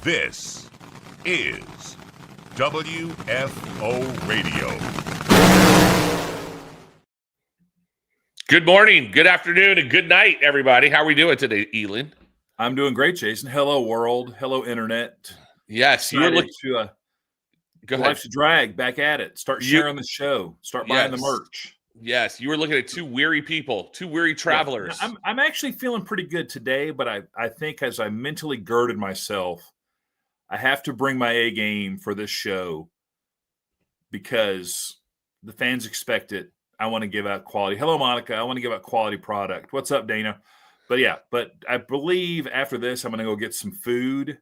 This is WFO Radio. Good morning, good afternoon, and good night, everybody. How are we doing today, Elin? I'm doing great, Jason. Hello, world. Hello, internet. Yes, you were looking to go ahead. Life's a Drag. Back at it. Start sharing the show. Start buying the merch. Yes, you were looking at two weary people, two weary travelers. Yeah, I'm actually feeling pretty good today, but I think as I mentally girded myself, I have to bring my A game for this show because the fans expect it. I want to give out quality. Hello, Monica. I want to give out quality product. What's up, Dana? But I believe after this, I'm going to go get some food,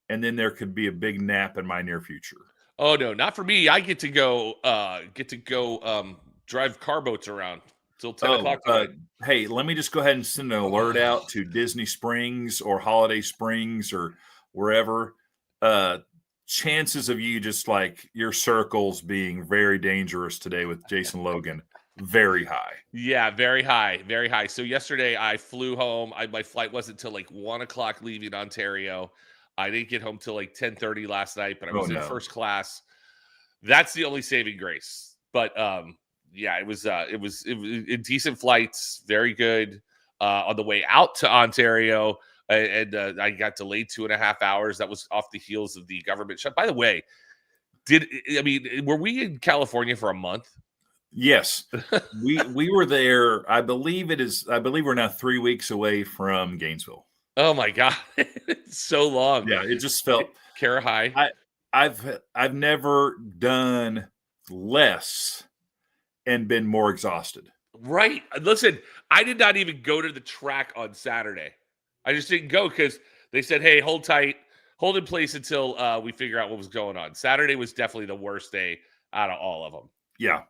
and then there could be a big nap in my near future. Oh no, not for me. I get to go drive car boats around till 10 o'clock tonight. Hey, let me just go ahead and send an alert out to Disney Springs or Holiday Springs or wherever. Chances of you just like your circles being very dangerous today with Jason Logan, very high. Yeah, very high, very high. So yesterday I flew home. My flight wasn't till like 1 o'clock leaving Ontario. I didn't get home till like 10:30 last night, but I was in first class. That's the only saving grace. But yeah, it was decent flights, very good. On the way out to Ontario, and I got delayed 2.5 hours. That was off the heels of the government shut. By the way, were we in California for a month? Yes, we were there. I believe we're now 3 weeks away from Gainesville. Oh my God, it's so long. Yeah, it just felt Cara high. I've never done less and been more exhausted. Right. Listen, I did not even go to the track on Saturday. I just didn't go because they said, hey, hold tight, hold in place until we figure out what was going on. Saturday was definitely the worst day out of all of them. Yeah.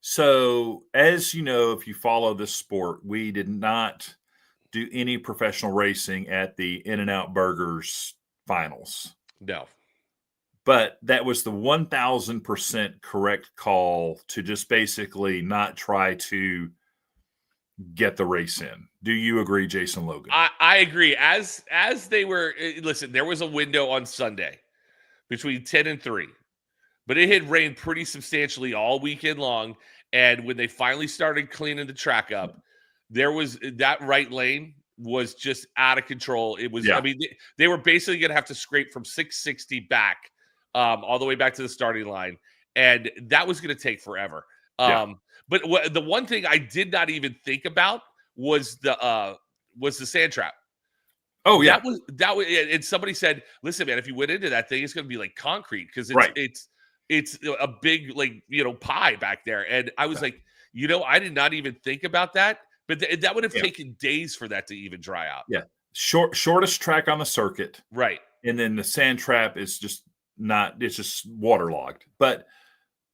So, as you know, if you follow this sport, we did not do any professional racing at the In-N-Out Burgers finals. No. But that was the 1,000% correct call to just basically not try to get the race in. Do you agree, Jason Logan? I agree. As they were, listen, there was a window on Sunday between 10 and 3, but it had rained pretty substantially all weekend long. And when they finally started cleaning the track up, there was that right lane was just out of control. It was, I mean, they were basically going to have to scrape from 660 back all the way back to the starting line. And that was going to take forever. But the one thing I did not even think about was the sand trap. Oh yeah, that was. And somebody said, "Listen, man, if you went into that thing, it's going to be like concrete because it's a big pie back there." And I was like, I did not even think about that. But that would have taken days for that to even dry out. Yeah, shortest track on the circuit, right? And then the sand trap is just not. It's just waterlogged, but.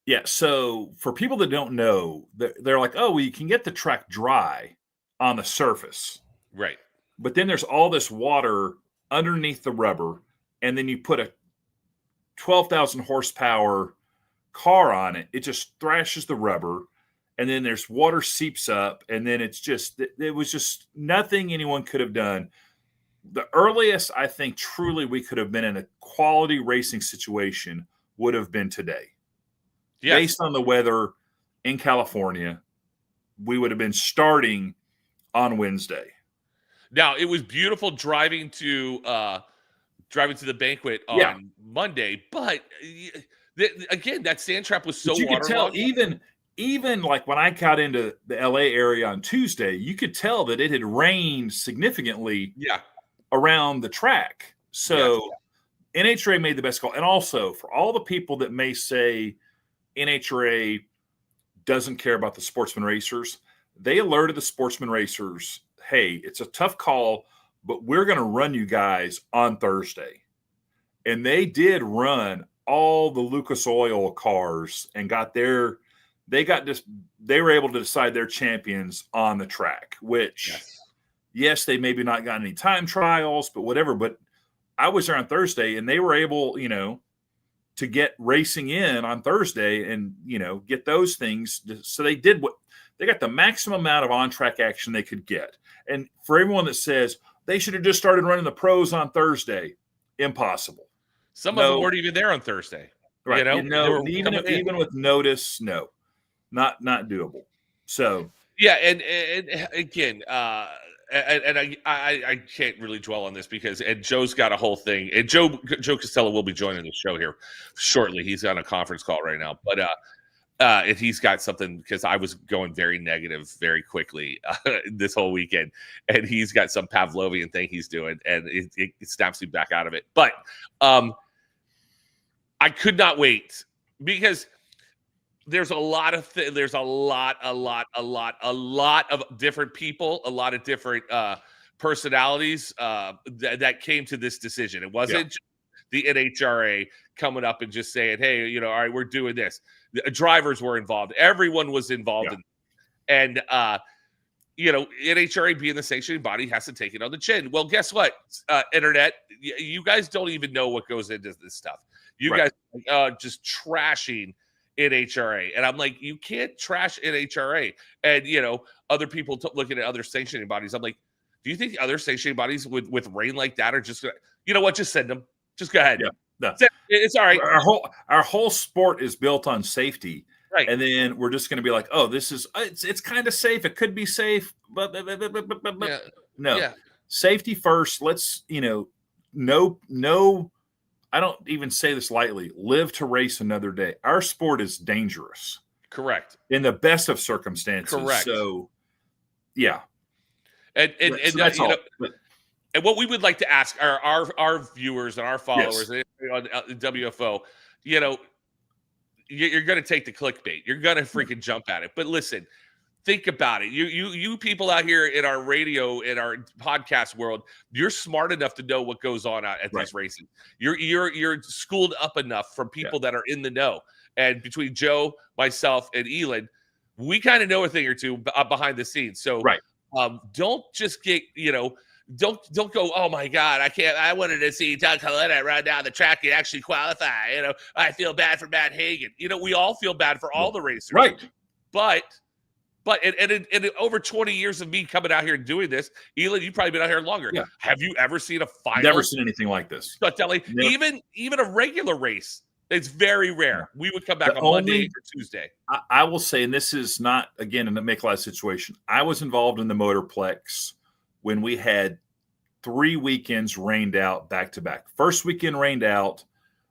Yeah, so for people that don't know, they're like, oh, well, you can get the track dry on the surface. Right. But then there's all this water underneath the rubber, and then you put a 12,000 horsepower car on it. It just thrashes the rubber, and then there's water seeps up, and then it was just nothing anyone could have done. The earliest I think truly we could have been in a quality racing situation would have been today. Yes. Based on the weather in California, we would have been starting on Wednesday. Now, it was beautiful driving to the banquet on Monday, but again, that sand trap was so waterlogged. You could tell even like when I got into the LA area on Tuesday, you could tell that it had rained significantly around the track. So NHRA made the best call. And also for all the people that may say NHRA doesn't care about the sportsman racers, they alerted the sportsman racers, hey, it's a tough call, but we're going to run you guys on Thursday. And they did run all the Lucas Oil cars and they were able to decide their champions on the track, which yes, they maybe not got any time trials, but whatever. But I was there on Thursday and they were able, to get racing in on Thursday and, get those things. So they did they got the maximum amount of on-track action they could get. And for everyone that says they should have just started running the pros on Thursday, impossible. Some of them weren't even there on Thursday. Right. Even with notice, no, not doable. So yeah, and again, I can't really dwell on this because Joe's got a whole thing, and Joe Costello will be joining the show here shortly. He's on a conference call right now, but if he's got something, because I was going very negative very quickly this whole weekend, and he's got some Pavlovian thing he's doing, and it snaps me back out of it. But I could not wait because there's a lot of there's a lot of different people, a lot of different personalities that came to this decision. It wasn't just the NHRA coming up and just saying, "Hey, all right, we're doing this." The drivers were involved. Everyone was involved and NHRA being the sanctioning body has to take it on the chin. Well, guess what? Internet, you guys don't even know what goes into this stuff. You guys just trashing NHRA. And I'm like, you can't trash NHRA. And, other people looking at other sanctioning bodies. I'm like, do you think other sanctioning bodies with rain like that are just going to, you know what? Just send them. Just go ahead. Yeah. No. It's all right. Our whole sport is built on safety. Right. And then we're just going to be like, oh, this is, it's kind of safe. It could be safe, but no. Yeah. Safety first. Let's, no, I don't even say this lightly. Live to race another day. Our sport is dangerous. Correct. In the best of circumstances. Correct. So, yeah. And that's all. And what we would like to ask our viewers and our followers on WFO, you're going to take the clickbait. You're going to freaking jump at it. But listen, think about it. You people out here in our radio, in our podcast world, you're smart enough to know what goes on at these races. You're schooled up enough from people that are in the know. And between Joe, myself, and Elon, we kind of know a thing or two behind the scenes. So don't just get, don't go, oh my God, I wanted to see Doug Coletta run down the track and actually qualify. I feel bad for Matt Hagan. We all feel bad for all the racers. Right. But in over 20 years of me coming out here and doing this, Elon, you've probably been out here longer. Yeah. Have you ever seen a final? Never seen anything like this. Even a regular race, it's very rare. We would come back on Monday or Tuesday. I will say, and this is not, again, in a make-a-lot situation, I was involved in the Motorplex when we had 3 weekends rained out back-to-back. First weekend rained out.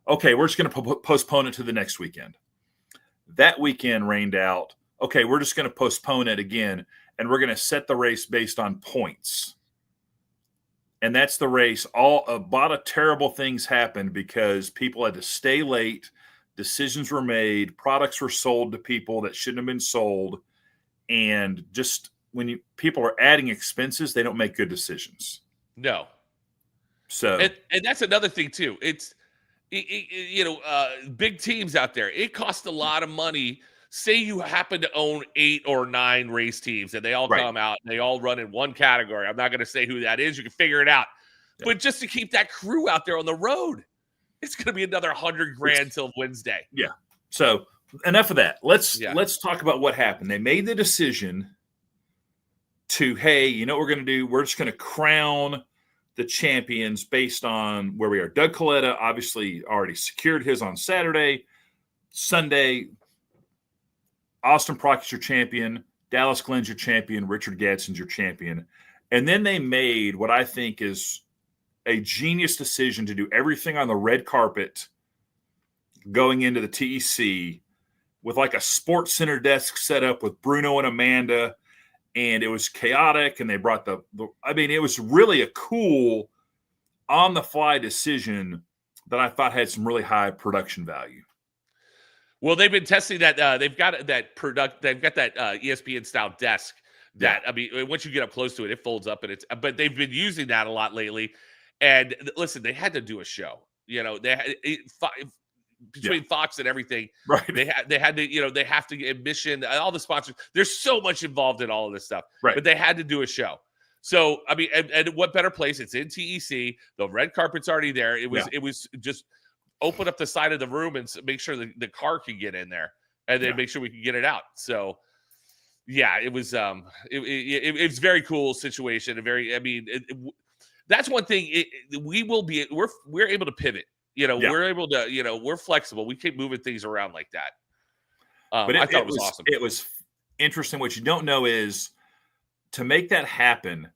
Okay, we're just going to postpone it to the next weekend. That weekend rained out. Okay, we're just going to postpone it again, and we're going to set the race based on points. And that's the race. A lot of terrible things happened because people had to stay late. Decisions were made. Products were sold to people that shouldn't have been sold. And just when people are adding expenses, they don't make good decisions. No. So, and that's another thing too. It's, big teams out there. It costs a lot of money. Say you happen to own 8 or 9 race teams and they all come out and they all run in one category. I'm not going to say who that is. You can figure it out. Yeah. But just to keep that crew out there on the road, it's going to be another $100,000 till Wednesday. Yeah. So enough of that. Let's talk about what happened. They made the decision to, hey, you know what we're going to do? We're just going to crown the champions based on where we are. Doug Coletta obviously already secured his on Saturday. Sunday, Austin Proctor's your champion, Dallas Glenn's your champion, Richard Gadsden's your champion. And then they made what I think is a genius decision to do everything on the red carpet going into the TEC with like a sports center desk set up with Bruno and Amanda. And it was chaotic. And they brought it was really a cool on-the-fly decision that I thought had some really high production value. Well, they've been testing that. They've got that ESPN style desk that, once you get up close to it, it folds up but they've been using that a lot lately. And listen, they had to do a show, between Fox and everything, right? They had to, they have to get admission, all the sponsors. There's so much involved in all of this stuff, right? But they had to do a show. So, and what better place? It's in TEC. The red carpet's already there. It was just open up the side of the room and make sure the car can get in there, and then make sure we can get it out. So, it was it was a very cool situation. that's one thing. We're able to pivot. We're able to, we're flexible. We keep moving things around like that. But I thought it was awesome. It was interesting. What you don't know is to make that happen,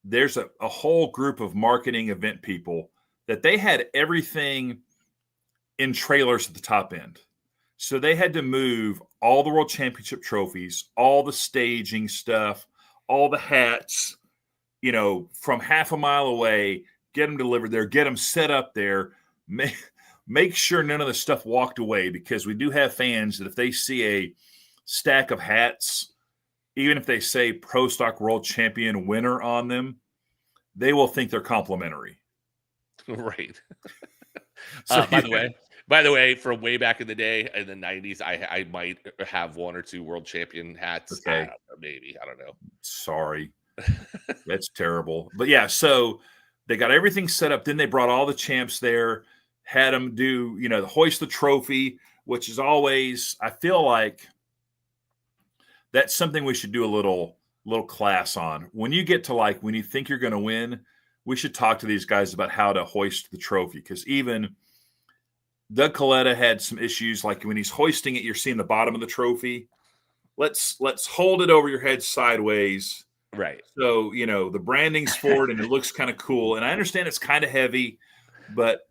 there's a whole group of marketing event people that they had everything in trailers at the top end. So they had to move all the World Championship trophies, all the staging stuff, all the hats, from half a mile away, get them delivered there, get them set up there, make sure none of the stuff walked away, because we do have fans that if they see a stack of hats, even if they say Pro Stock World Champion winner on them, they will think they're complimentary. Right. So, by the way, from way back in the day in the 90s, I might have one or two world champion hats. Okay. Maybe. I don't know. Sorry. That's terrible. But yeah, so they got everything set up. Then they brought all the champs there, had them do, hoist the trophy, which is always, I feel like that's something we should do a little class on. When you get to when you think you're going to win, we should talk to these guys about how to hoist the trophy, because even Doug Coletta had some issues. Like when he's hoisting it, you're seeing the bottom of the trophy. Let's hold it over your head sideways. Right. So, the branding's forward and it looks kind of cool. And I understand it's kind of heavy, but,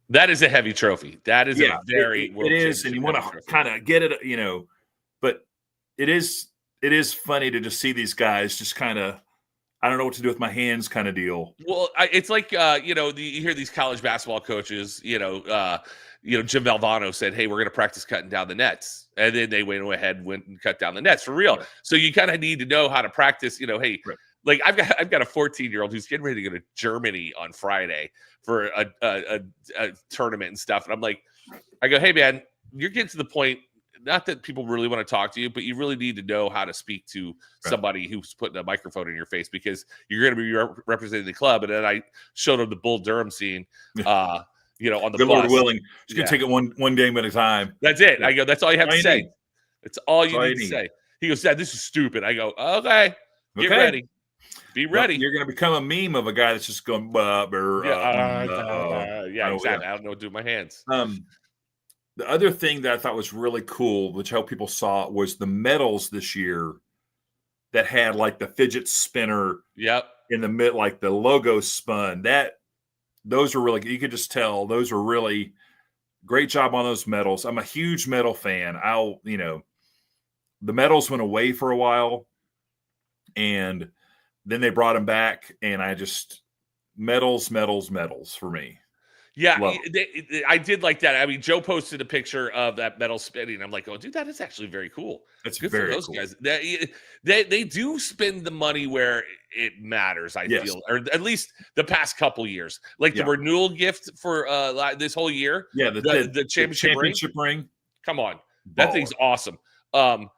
that is a heavy trophy. That is a very it is, and you want to kind of get it, but it is funny to just see these guys just kind of, I don't know what to do with my hands kind of deal. Well, it's like, you hear these college basketball coaches, Jim Valvano said, hey, we're going to practice cutting down the nets. And then they went and cut down the nets for real. Right. So you kind of need to know how to practice, hey, right. Like I've got a 14-year-old who's getting ready to go to Germany on Friday for a tournament and stuff. And I'm like, I go, hey man, you're getting to the point, not that people really want to talk to you, but you really need to know how to speak to somebody who's putting a microphone in your face, because you're going to be representing the club. And then I showed him the Bull Durham scene, on the Good bus. Lord willing, just going to take it one game at a time. That's it. Yeah. I go, that's all you have to say. That's all you need to say. He goes, Dad, this is stupid. I go, okay, get ready. Be ready. You're going to become a meme of a guy that's just going, exactly. I don't know what to do with my hands. The other thing that I thought was really cool, which I hope people saw, was the medals this year that had the fidget spinner. Yep. In the mid, the logo spun. Those were really, you could just tell those were really great job on those medals. I'm a huge medal fan. The medals went away for a while, and then they brought them back, and I just medals for me. Yeah, I did like that. I mean, Joe posted a picture of that medal spinning. I'm like, oh, dude, that is actually very cool. It's good very for those cool. guys. They do spend the money where it matters, I feel, or at least the past couple years. The renewal gift for this whole year. Yeah, the championship ring. Come on, that thing's awesome. Even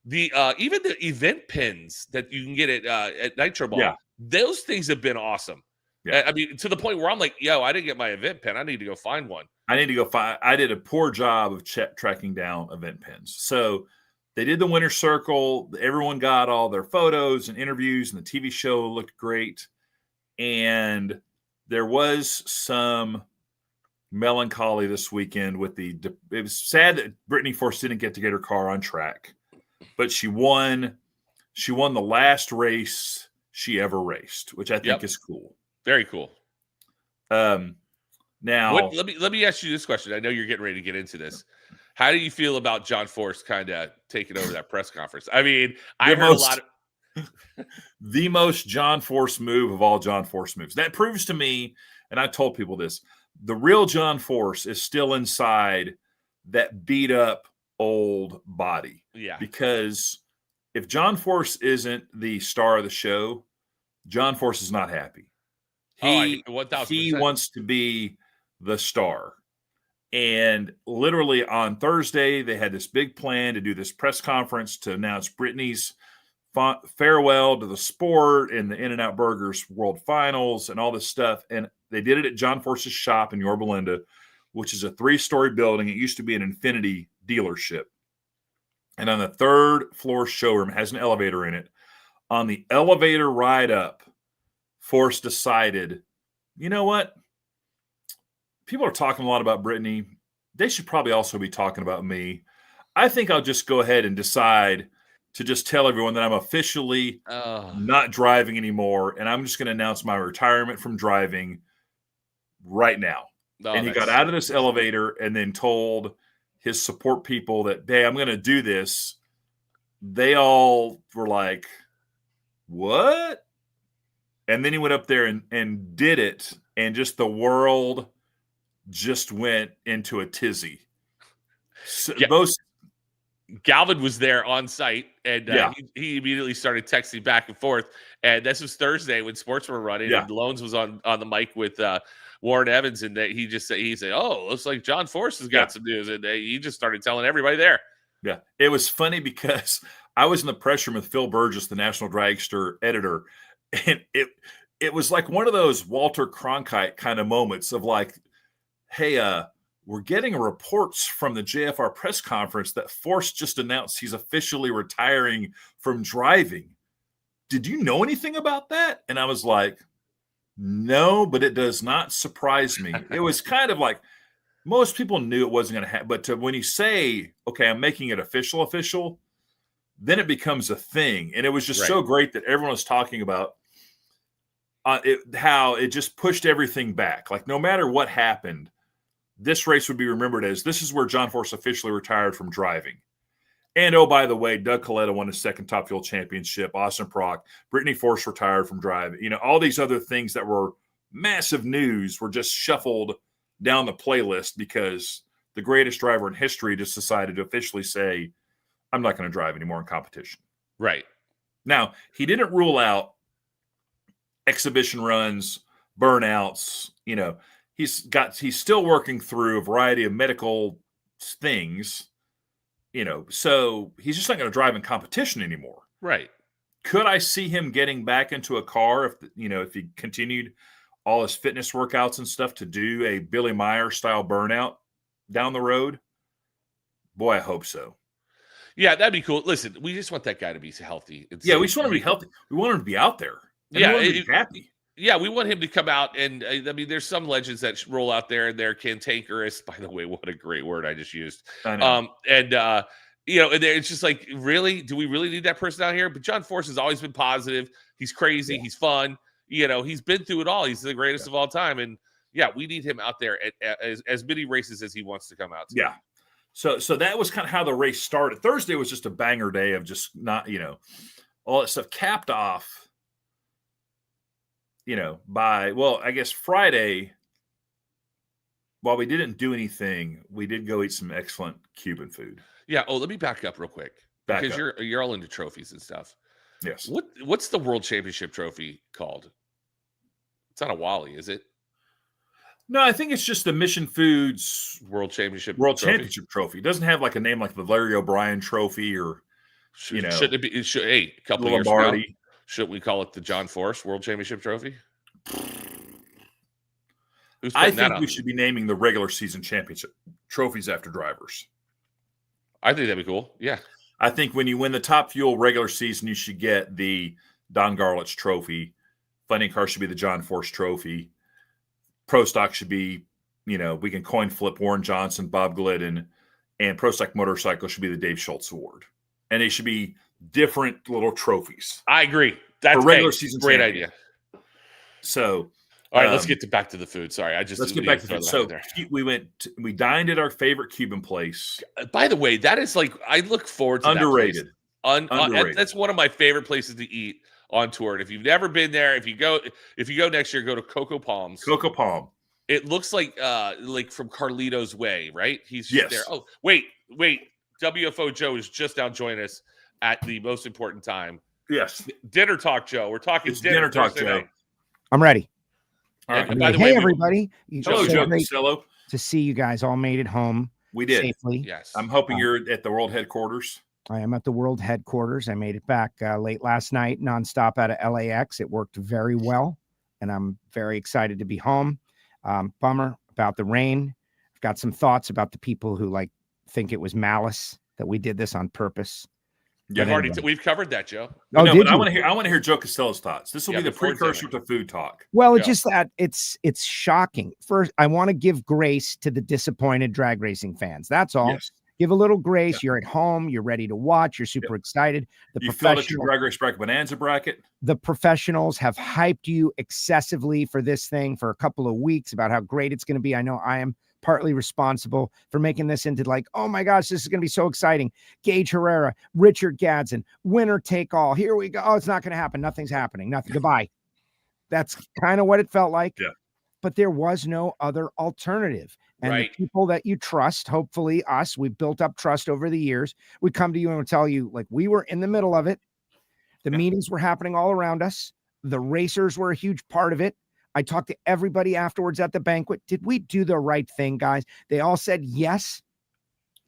the event pins that you can get at Nitro Ball, those things have been awesome. Yeah. I mean, to the point where I'm like, yo, I didn't get my event pin. I need to go find one. I did a poor job of tracking down event pins. So they did the winner's circle. Everyone got all their photos and interviews, and the TV show looked great. And there was some melancholy this weekend with it was sad that Brittany Force didn't get her car on track, but she won the last race she ever raced, which I think is cool. Very cool. Now let me ask you this question. I know you're getting ready to get into this. How do you feel about John Force kind of taking over that press conference? I mean, I heard a lot of the most John Force move of all John Force moves. That proves to me, and I told people this, the real John Force is still inside that beat up old body. Yeah. Because if John Force isn't the star of the show, John Force is not happy. He wants to be the star. And literally on Thursday, they had this big plan to do this press conference to announce Brittany's farewell to the sport and the In-N-Out Burgers World Finals and all this stuff. And they did it at John Force's shop in Yorba Linda, which is a 3-story building. It used to be an Infinity dealership. And on the 3rd floor showroom, it has an elevator in it. On the elevator ride up, Force decided, you know what? People are talking a lot about Brittany. They should probably also be talking about me. I think I'll just go ahead and decide to just tell everyone that I'm officially not driving anymore, and I'm just going to announce my retirement from driving right now. And he got out of this elevator and then told his support people that, hey, I'm going to do this. They all were like, what? And then he went up there and did it, and just the world just went into a tizzy. So Galvin was there on site, and he immediately started texting back and forth. And this was Thursday when sports were running, and Loans was on the mic with Warren Evans, and he said, "Oh, looks like John Force has got some news," and he just started telling everybody there. Yeah, it was funny because I was in the press room with Phil Burgess, the National Dragster editor, and it was like one of those Walter Cronkite kind of moments of like, hey, we're getting reports from the JFR press conference that Force just announced he's officially retiring from driving. Did you know anything about that? And I was like, no, but it does not surprise me. It was kind of like most people knew it wasn't going to happen. But when you say, okay, I'm making it official, then it becomes a thing. And it was just so great that everyone was talking about how it just pushed everything back. Like no matter what happened, this race would be remembered as this is where John Force officially retired from driving. And, oh, by the way, Doug Coletta won his second Top Fuel championship. Austin Prock, Brittany Force retired from driving. You know, all these other things that were massive news were just shuffled down the playlist because the greatest driver in history just decided to officially say, I'm not going to drive anymore in competition. Right. Now, he didn't rule out exhibition runs, burnouts. You know, he's still working through a variety of medical things. You know, so he's just not going to drive in competition anymore. Right. Could I see him getting back into a car if he continued all his fitness workouts and stuff to do a Billy Meyer style burnout down the road? Boy, I hope so. Yeah, that'd be cool. Listen, we just want that guy to be healthy. We just want him to be healthy. We want him to be out there. We want him to be happy. Yeah, we want him to come out, and I mean, there's some legends that roll out there, and they're cantankerous. By the way, what a great word I just used. I know. And it's just like, really, do we really need that person out here? But John Force has always been positive. He's crazy. He's fun. You know, he's been through it all. He's the greatest of all time, and we need him out there at as many races as he wants to come out to. Yeah. So that was kind of how the race started. Thursday was just a banger day of just not, all that stuff capped off. I guess Friday, while we didn't do anything, we did go eat some excellent Cuban food. Yeah. Oh, let me back up real quick because you're all into trophies and stuff. Yes. What's the World Championship trophy called? It's not a Wally, is it? No, I think it's just the Mission Foods World Championship trophy. It doesn't have like a name like the Larry O'Brien Trophy or Should it be? A couple of years ago, should we call it the John Force World Championship Trophy? I think we should be naming the regular season championship trophies after drivers. I think that'd be cool. Yeah. I think when you win the Top Fuel regular season, you should get the Don Garlits Trophy. Funding Car should be the John Force Trophy. Pro Stock should be, we can coin flip Warren Johnson, Bob Glidden, and Pro Stock Motorcycle should be the Dave Schultz Award. And they should be different little trophies. I agree. That's a regular season great idea. So, all right, let's get back to the food. Sorry, let's get back to the food. So we dined at our favorite Cuban place. By the way, that is like, I look forward to underrated. That place. Underrated. That's one of my favorite places to eat on tour. And if you've never been there, if you go next year, go to Coco Palms. Coco Palm. It looks like from Carlito's Way, right? He's just there. Oh, wait. WFO Joe is just now joining us at the most important time. Yes. Dinner talk, Joe. We're talking dinner talk, Joe. I'm ready. All right. By the way, everybody. Hello, Joe Costello. To see you guys all made it home. We did. Safely. Yes. I'm hoping you're at the world headquarters. I am at the world headquarters. I made it back late last night, nonstop out of LAX. It worked very well, and I'm very excited to be home. Bummer about the rain. I've got some thoughts about the people who think it was malice that we did this on purpose. Yeah, we've covered that, Joe. Oh, no, but I want to hear Joe Costello's thoughts. This will be the precursor to food talk. Well, it's just that it's shocking. First, I want to give grace to the disappointed drag racing fans. That's all. Yes. Give a little grace. Yeah. You're at home. You're ready to watch. You're super excited. You filled out your Drag Race Bracket Bonanza bracket. The professionals have hyped you excessively for this thing for a couple of weeks about how great it's going to be. I know I am partly responsible for making this into like, oh my gosh, this is going to be so exciting. Gage Herrera, Richard Gadsden, winner take all. Here we go. Oh, it's not going to happen. Nothing's happening. Nothing. Goodbye. That's kind of what it felt like. Yeah. But there was no other alternative. And the people that you trust, hopefully us, we've built up trust over the years. We come to you and we tell you, like, we were in the middle of it. The meetings were happening all around us. The racers were a huge part of it. I talked to everybody afterwards at the banquet. Did we do the right thing, guys? They all said yes.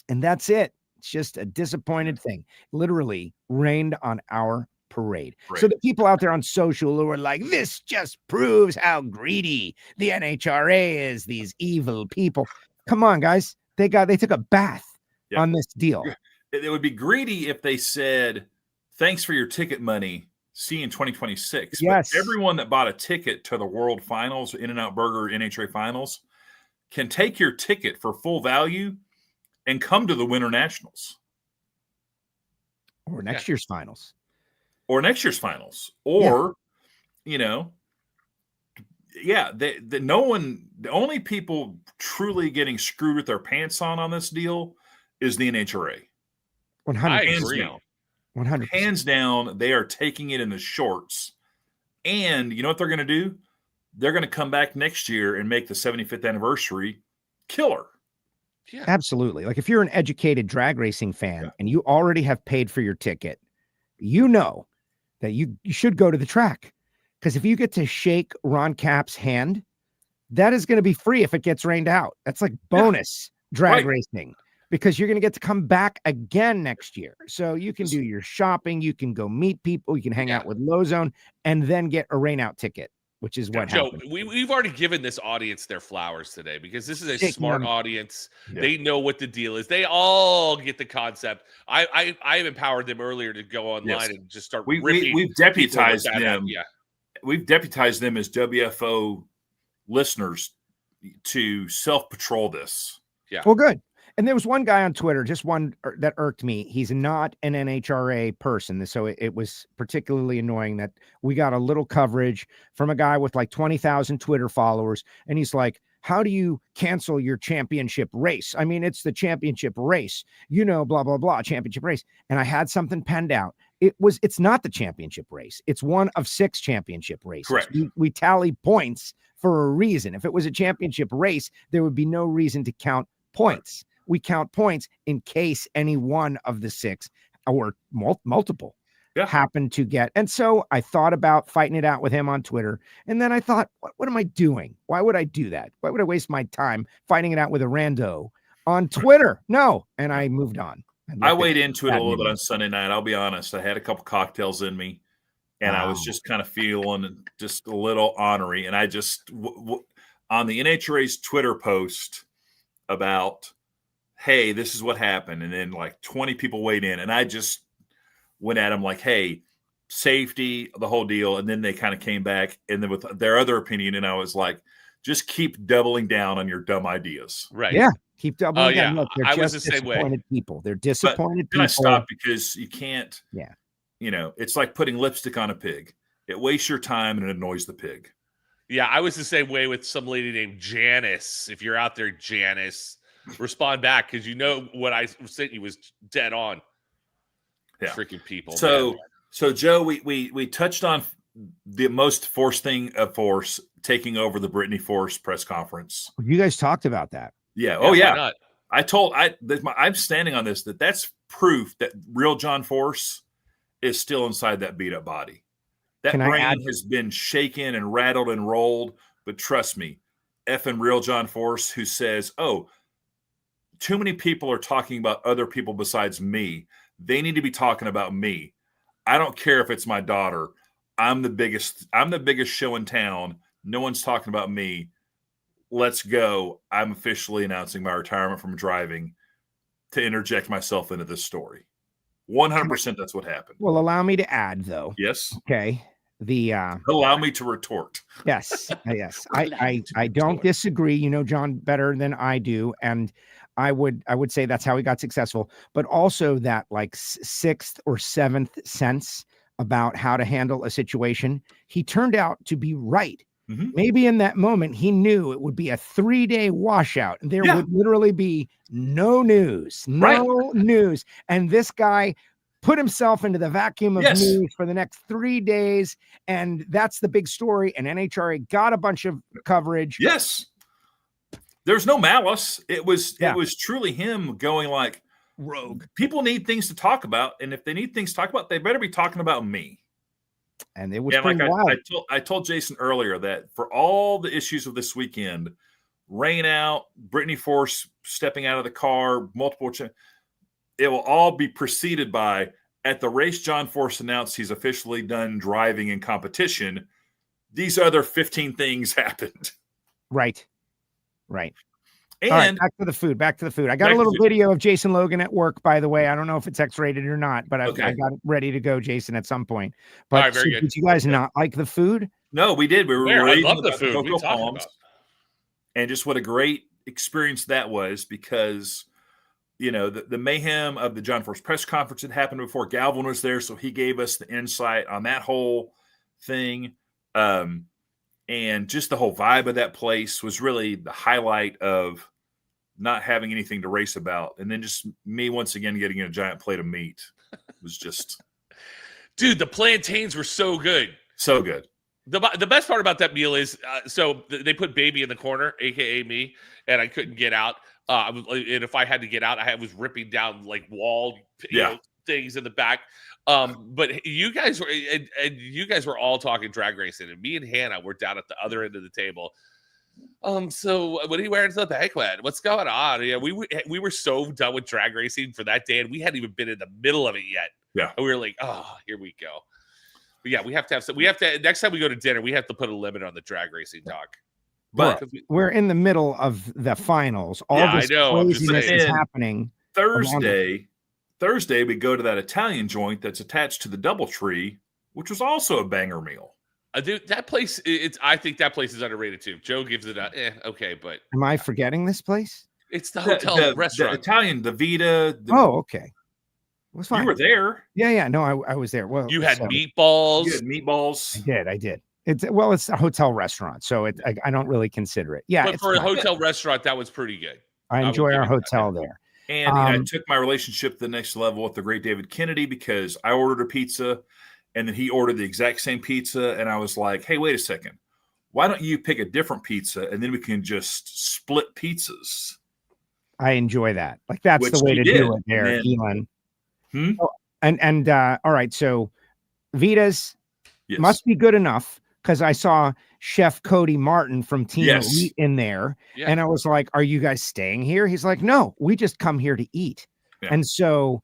And that's it. It's just a disappointed thing. Literally rained on our parade. Right. So the people out there on social who are like, this just proves how greedy the NHRA is, these evil people. Come on, guys. They took a bath on this deal. It would be greedy if they said, thanks for your ticket money. See you in 2026. Yes. But everyone that bought a ticket to the World Finals, In-N-Out Burger, NHRA Finals, can take your ticket for full value and come to the Winter Nationals. Or next year's finals. Or next year's finals. Or, the only people truly getting screwed with their pants on this deal is the NHRA. 100%. Hands down. 100%. Hands down, they are taking it in the shorts. And you know what they're going to do? They're going to come back next year and make the 75th anniversary killer. Yeah. Absolutely. Like if you're an educated drag racing fan and you already have paid for your ticket, you know that you should go to the track. Because if you get to shake Ron Cap's hand, that is going to be free if it gets rained out. That's like bonus drag racing. Because you're going to get to come back again next year. So you can do your shopping. You can go meet people. You can hang out with Lozone and then get a rain out ticket, which is what happened. Joe, we've already given this audience their flowers today because this is a smart audience. Yeah. They know what the deal is. They all get the concept. I have empowered them earlier to go online and just start ripping. We've deputized them. Yeah. We've deputized them as WFO listeners to self-patrol this. Yeah. Well, good. And there was one guy on Twitter, just one that irked me. He's not an NHRA person. So it was particularly annoying that we got a little coverage from a guy with like 20,000 Twitter followers. And he's like, how do you cancel your championship race? I mean, it's the championship race, blah, blah, blah, championship race. And I had something penned out. It's not the championship race. It's one of 6 championship races. Correct. We tally points for a reason. If it was a championship race, there would be no reason to count points. We count points in case any one of the 6 or multiple happen to get. And so I thought about fighting it out with him on Twitter. And then I thought, what am I doing? Why would I do that? Why would I waste my time fighting it out with a rando on Twitter? No. And I moved on. I weighed into it a little bit on Sunday night. I'll be honest. I had a couple cocktails in me and I was just kind of feeling just a little ornery. And I just, on the NHRA's Twitter post about, hey, this is what happened. And then like 20 people weighed in. And I just went at them like, hey, safety, the whole deal. And then they kind of came back and then with their other opinion. And I was like, just keep doubling down on your dumb ideas. Right. Yeah. Keep doubling down. Yeah. Look, they're just the disappointed people. They're disappointed people. I stopped because you can't, yeah. It's like putting lipstick on a pig. It wastes your time and it annoys the pig. Yeah. I was the same way with some lady named Janice. If you're out there, Janice, respond back because what I sent you was dead on. Yeah, freaking people. So Joe, we touched on the most forced thing of force taking over the Brittany Force press conference. You guys talked about that. Yeah. Oh yeah. I'm standing on this. That's proof that real John Force is still inside that beat up body. That brain has been shaken and rattled and rolled. But trust me, effing real John Force who says, "Oh, too many people are talking about other people besides me. They need to be talking about me. I don't care if it's my daughter. I'm the biggest show in town. No one's talking about me. Let's go. I'm officially announcing my retirement from driving to interject myself into this story." 100% that's what happened. Well, allow me to add, though. Yes. Okay. Allow me to retort. Yes. I don't disagree. You know John better than I do, and I would say that's how he got successful. But also that like sixth or seventh sense about how to handle a situation, he turned out to be right. Mm-hmm. Maybe in that moment he knew it would be a 3-day washout. There would literally be no news, news, and this guy put himself into the vacuum of news for the next 3 days. And that's the big story. And NHRA got a bunch of coverage. Yes. There's no malice. It was truly him going like, rogue. People need things to talk about. And if they need things to talk about, they better be talking about me. And it was pretty wild. I told Jason earlier that for all the issues of this weekend, rain out, Brittany Force stepping out of the car, multiple it will all be preceded by, at the race John Force announced he's officially done driving in competition, these other 15 things happened. Right. And all right, back to the food. I got a little video of Jason Logan at work, by the way. I don't know if it's X-rated or not, but I got it ready to go, Jason, at some point. But right, very good. Did you guys not like the food? No, we did. We were I love the food. We talked about. And just what a great experience that was, because you know, the mayhem of the John Force press conference had happened before. Galvin was there, so he gave us the insight on that whole thing. And just the whole vibe of that place was really the highlight of not having anything to race about. And then just me once again getting a giant plate of meat. It was just... Dude, the plantains were so good. So good. The best part about that meal is, so they put baby in the corner, a.k.a. me, and I couldn't get out. And if I had to get out, I was ripping down like wall things in the back. But you guys were all talking drag racing, and me and Hannah were down at the other end of the table. So what are you wearing to the banquet? What's going on? Yeah, we were so done with drag racing for that day, and we hadn't even been in the middle of it yet. Yeah, and we were like, oh, here we go. But yeah, we have to have some. We have to next time we go to dinner, we have to put a limit on the drag racing talk. But we're in the middle of the finals. All this craziness is happening. Thursday, we go to that Italian joint that's attached to the DoubleTree, which was also a banger meal. Dude, that place, I think that place is underrated too. Joe gives it a okay, but am I forgetting this place? It's the hotel restaurant. The Italian, the Vita. Okay. It was fine. You were there. Yeah. No, I was there. Well, you had meatballs. You had meatballs. I did. It's a hotel restaurant, so I don't really consider it. Yeah, but for a hotel restaurant, that was pretty good. I enjoy our hotel there. And I took my relationship to the next level with the great David Kennedy, because I ordered a pizza, and then he ordered the exact same pizza, and I was like, "Hey, wait a second, why don't you pick a different pizza, and then we can just split pizzas?" I enjoy that. Like that's the way to do it there, Elon. Oh, and all right, so Vitas must be good enough. Because I saw Chef Cody Martin from Team Elite in there. Yeah. And I was like, are you guys staying here? He's like, no, we just come here to eat. Yeah. And so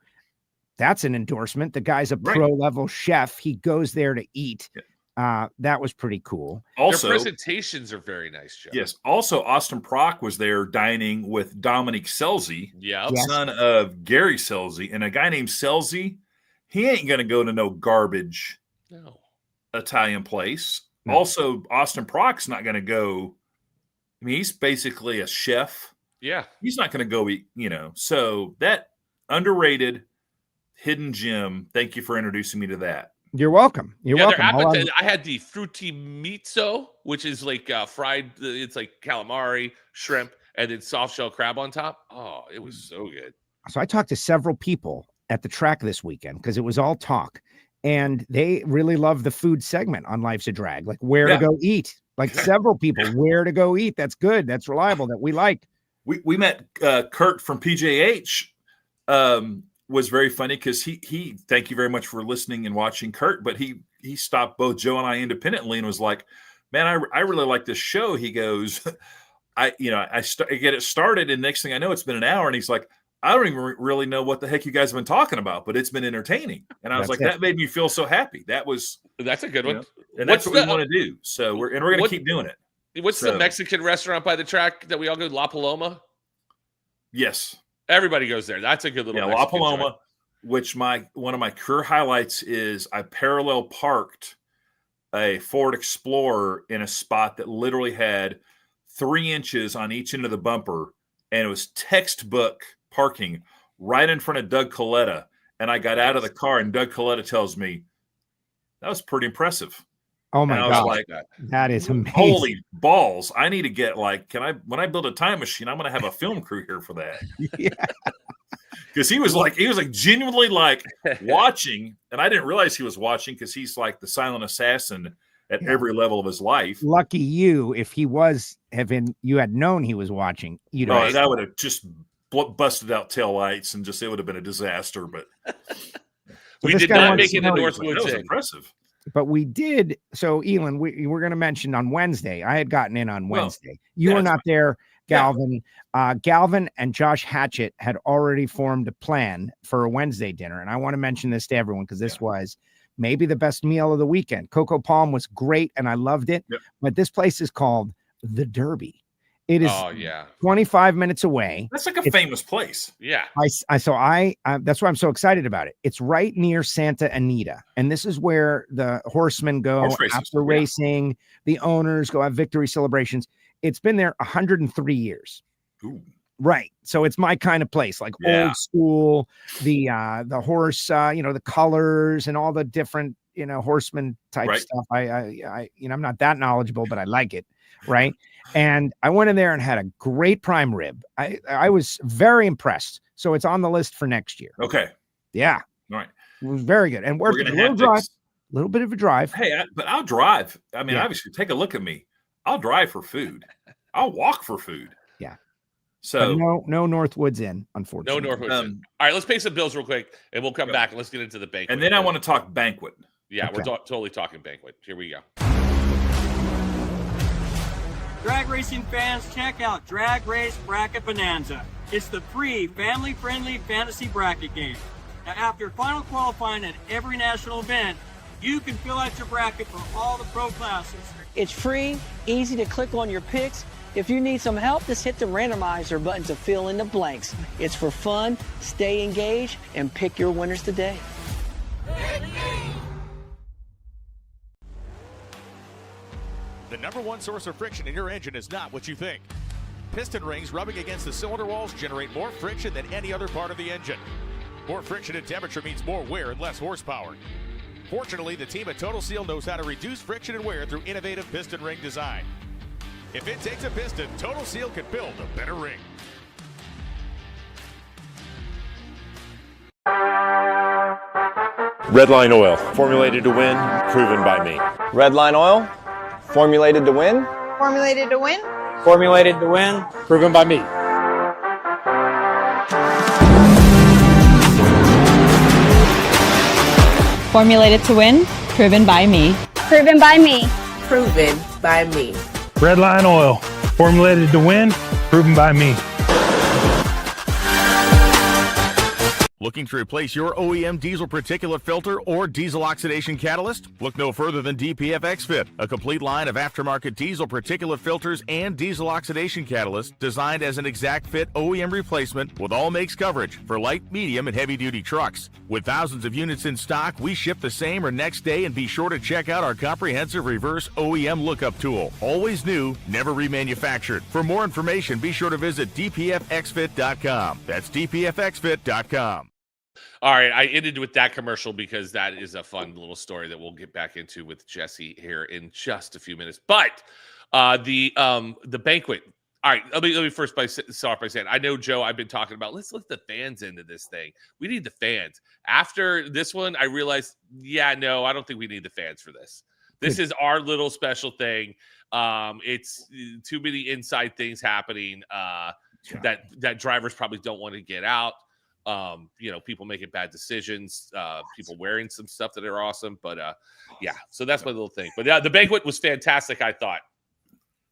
that's an endorsement. The guy's a pro-level chef. He goes there to eat. Yeah. That was pretty cool. Also, their presentations are very nice, Joe. Yes. Also, Austin Prock was there dining with Dominique Selzy, son of Gary Selzy. And a guy named Selzy, he ain't going to go to no garbage Italian place. No. Also, Austin Prock's not going to go. I mean, he's basically a chef. Yeah. He's not going to go eat, So that underrated hidden gem, thank you for introducing me to that. You're welcome. You're welcome. I had the frutti mezzo, which is like fried. It's like calamari, shrimp, and then soft shell crab on top. Oh, it was so good. So I talked to several people at the track this weekend because it was all talk. And they really love the food segment on Life's a Drag, like where to go eat. Like several people, where to go eat. That's good. That's reliable. That we like. We met Kurt from PJH. Was very funny because he thank you very much for listening and watching, Kurt. But he stopped both Joe and I independently and was like, "Man, I really like this show." He goes, I get it started, and next thing I know, it's been an hour, and he's like, I don't even really know what the heck you guys have been talking about, but it's been entertaining. And I was like, that made me feel so happy. That's a good one. And that's what we want to do. So we're going to keep doing it. What's the Mexican restaurant by the track that we all go to? La Paloma? Yes. Everybody goes there. That's a good little La Paloma. which one of my career highlights is I parallel parked a Ford Explorer in a spot that literally had 3 inches on each end of the bumper, and it was textbook parking right in front of Doug Coletta. And I got out of the car, and Doug Coletta tells me, that was pretty impressive. Oh my God. Like, that is amazing. Holy balls. I need to get when I build a time machine, I'm going to have a film crew here for that. Yeah. Because he was genuinely like watching, and I didn't realize he was watching because he's like the silent assassin at every level of his life. Lucky you, if you had known he was watching, that would have just busted out tail lights and it would have been a disaster. But we did not make it in Northwood. That was impressive. But we did. So, Elon, we were going to mention on Wednesday. I had gotten in on Wednesday. You were not there, Galvin. Yeah. Galvin and Josh Hatchett had already formed a plan for a Wednesday dinner. And I want to mention this to everyone because this was maybe the best meal of the weekend. Coco Palm was great, and I loved it. Yep. But this place is called The Derby. It is 25 minutes away. That's like a famous place. Yeah. That's why I'm so excited about it. It's right near Santa Anita. And this is where the horsemen go after racing. The owners go have victory celebrations. It's been there 103 years. Ooh. Right. So it's my kind of place, like old school, the horse, the colors and all the different, horseman type stuff. I'm not that knowledgeable, but I like it. Right. And I went in there and had a great prime rib. I was very impressed. So it's on the list for next year. Okay. Yeah. All right. It was very good. And we're going to a little bit of a drive. Hey, but I'll drive. I mean, obviously, take a look at me. I'll drive for food. I'll walk for food. Yeah. So no Northwoods Inn, unfortunately. No Northwoods Inn. All right, let's pay some bills real quick, and we'll come back and let's get into the banquet. And then I want to talk banquet. Yeah, we're totally talking banquet. Here we go. Drag racing fans, check out Drag Race Bracket Bonanza. It's the free, family-friendly fantasy bracket game. Now, after final qualifying at every national event, you can fill out your bracket for all the pro classes. It's free, easy to click on your picks. If you need some help, just hit the randomizer button to fill in the blanks. It's for fun, stay engaged, and pick your winners today. The number one source of friction in your engine is not what you think. Piston rings rubbing against the cylinder walls generate more friction than any other part of the engine. More friction and temperature means more wear and less horsepower. Fortunately, the team at Total Seal knows how to reduce friction and wear through innovative piston ring design. If it takes a piston, Total Seal can build a better ring. Redline Oil, formulated to win, proven by me. Redline Oil, formulated to win. Formulated to win. Formulated to win, proven by me. Formulated to win, proven by me. Proven by me. Proven by me. Redline Oil, formulated to win, proven by me. Looking to replace your OEM diesel particulate filter or diesel oxidation catalyst? Look no further than DPF XFit, a complete line of aftermarket diesel particulate filters and diesel oxidation catalysts designed as an exact fit OEM replacement with all makes coverage for light, medium, and heavy-duty trucks. With thousands of units in stock, we ship the same or next day, and be sure to check out our comprehensive reverse OEM lookup tool. Always new, never remanufactured. For more information, be sure to visit dpfxfit.com. That's dpfxfit.com. All right, I ended with that commercial because that is a fun little story that we'll get back into with Jesse here in just a few minutes. But the banquet. All right, let me first start by saying I know, Joe, I've been talking about let's let the fans into this thing. We need the fans. After this one, I realized, I don't think we need the fans for this. This is our little special thing. It's too many inside things happening that drivers probably don't want to get out. People making bad decisions, people wearing some stuff that are awesome, but so that's my little thing. But the banquet was fantastic, I thought.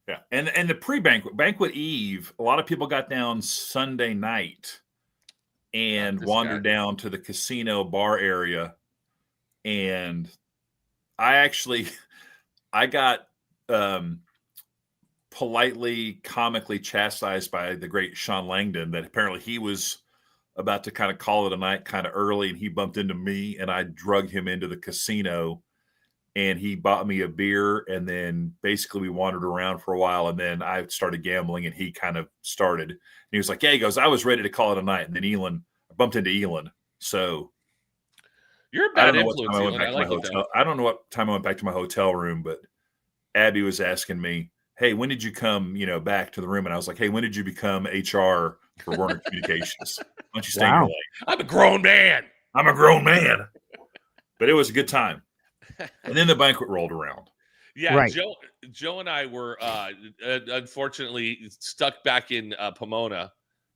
Yeah, and the banquet eve, a lot of people got down Sunday night and wandered down to the casino bar area, and I got politely, comically chastised by the great Sean Langdon that apparently he was about to kind of call it a night kind of early, and he bumped into me, and I drug him into the casino, and he bought me a beer, and then basically we wandered around for a while, and then I started gambling, and he kind of started. And he was like, yeah, he goes, I was ready to call it a night, and then I bumped into Elon. So you're a bad influence, Elon. I don't know what time I went back to my hotel room, but Abby was asking me, hey, when did you come, back to the room? And I was like, hey, when did you become HR for Warner Communications? Why don't you stay in your lane? I'm a grown man. But it was a good time. And then the banquet rolled around. Yeah, right. Joe and I were unfortunately stuck back in Pomona,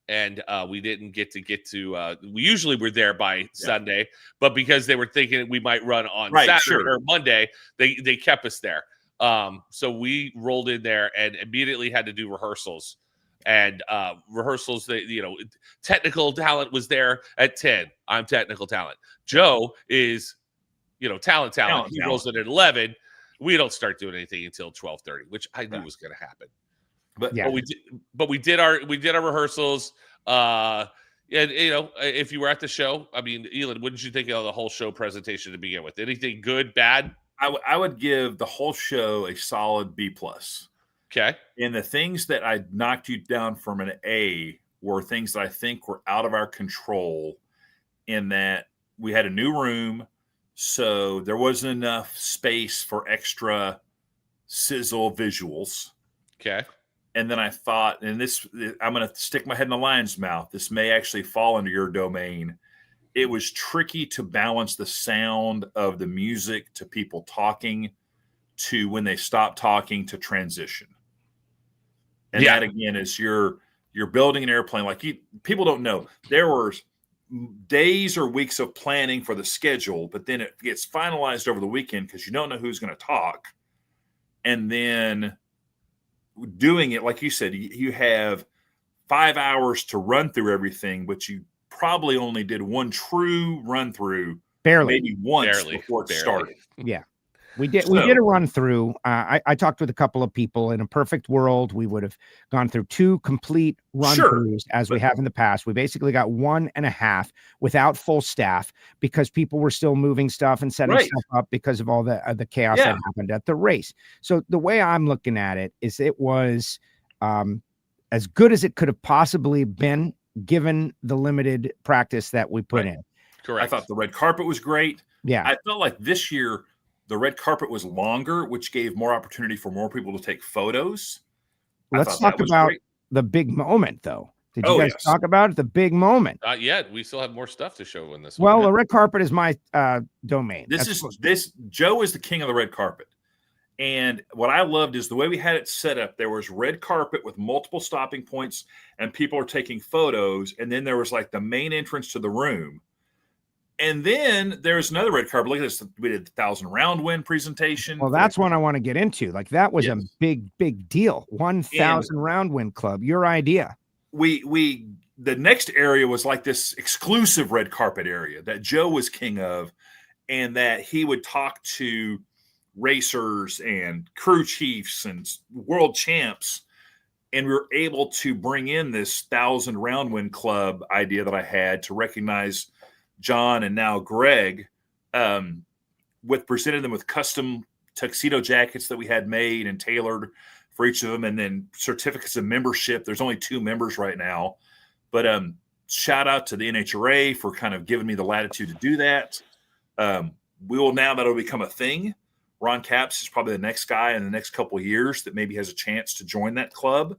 and we didn't get to. We usually were there by Sunday, but because they were thinking we might run on Saturday or Monday, they kept us there. So we rolled in there and immediately had to do rehearsals. And rehearsals, technical talent was there at 10. I'm technical talent. Joe is, talent. He rolls in at 11. We don't start doing anything until 12:30, which I knew was going to happen. But we did our rehearsals. And if you were at the show, I mean, Elon, what did you think of the whole show presentation to begin with? Anything good, bad? I would give the whole show a solid B+. Okay. And the things that I knocked you down from an A were things that I think were out of our control, in that we had a new room, so there wasn't enough space for extra sizzle visuals. Okay. And then I thought, and this, I'm going to stick my head in the lion's mouth. This may actually fall under your domain. It was tricky to balance the sound of the music to people talking to when they stop talking to transition. And that again is you're building an airplane. Like people don't know, there were days or weeks of planning for the schedule, but then it gets finalized over the weekend because you don't know who's going to talk. And then doing it, like you said, you have 5 hours to run through everything, but you probably only did one true run through, maybe once before it started. Yeah. We did a run through. I talked with a couple of people. In a perfect world, we would have gone through 2 complete run throughs as we have in the past. We basically got 1.5 without full staff because people were still moving stuff and setting stuff up because of all the chaos that happened at the race. So the way I'm looking at it is it was as good as it could have possibly been given the limited practice that we put in. Correct. I thought the red carpet was great. Yeah. I felt like this year the red carpet was longer, which gave more opportunity for more people to take photos. Let's talk about the big moment, though. Did you guys talk about it? The big moment? Not yet. We still have more stuff to show in this. Well, the red carpet is my domain. Joe is the king of the red carpet. And what I loved is the way we had it set up. There was red carpet with multiple stopping points and people are taking photos. And then there was like the main entrance to the room. And then there's another red carpet. Look at this. We did the 1,000 round win presentation. Well, that's one I want to get into. Like that was a big deal. 1,000 round win club. Your idea. The next area was like this exclusive red carpet area that Joe was king of, and that he would talk to racers and crew chiefs and world champs. And we were able to bring in this 1,000 round win club idea that I had to recognize John and now Greg, presented them with custom tuxedo jackets that we had made and tailored for each of them, and then certificates of membership. There's only 2 members right now, but shout out to the NHRA for kind of giving me the latitude to do that. That'll become a thing. Ron Capps is probably the next guy in the next couple of years that maybe has a chance to join that club.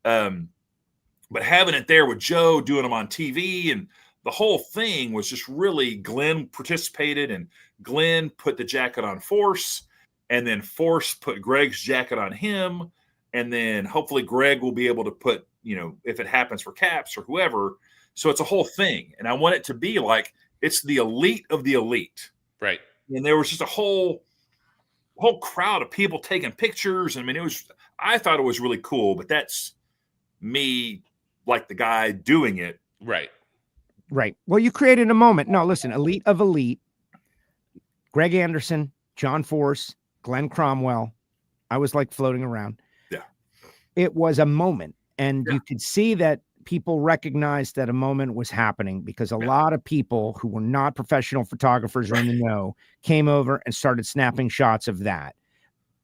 But having it there with Joe, doing them on TV, and the whole thing was just really, Glenn participated, and Glenn put the jacket on Force, and then Force put Greg's jacket on him. And then hopefully Greg will be able to put, if it happens for Caps or whoever. So it's a whole thing. And I want it to be like, it's the elite of the elite. Right. And there was just a whole crowd of people taking pictures. I mean, I thought it was really cool, but that's me, like the guy doing it. Right. Right. Well, you created a moment. No, listen, elite of elite, Greg Anderson, John Force, Glenn Cromwell. I was like floating around. Yeah. It was a moment. And you could see that people recognized that a moment was happening because a lot of people who were not professional photographers or in the know came over and started snapping shots of that.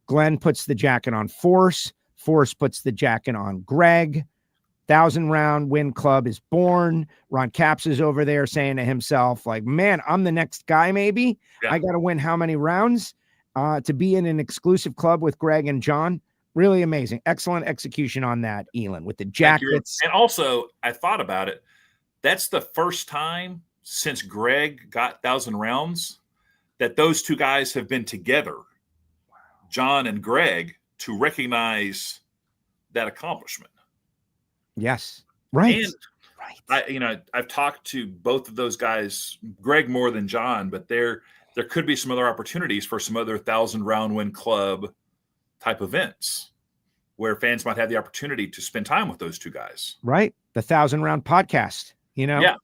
Glenn puts the jacket on Force. Force puts the jacket on Greg. 1,000-round win club is born. Ron Capps is over there saying to himself, like, man, I'm the next guy, maybe. I got to win how many rounds to be in an exclusive club with Greg and John. Really amazing. Excellent execution on that, Elin, with the jackets. And also, I thought about it. That's the first time since Greg got 1,000 rounds that those two guys have been together, John and Greg, to recognize that accomplishment. Yes. Right. And I've talked to both of those guys, Greg more than John, but there could be some other opportunities for some other 1,000-round win club type events where fans might have the opportunity to spend time with those two guys. Right. The 1,000-round podcast, Yeah.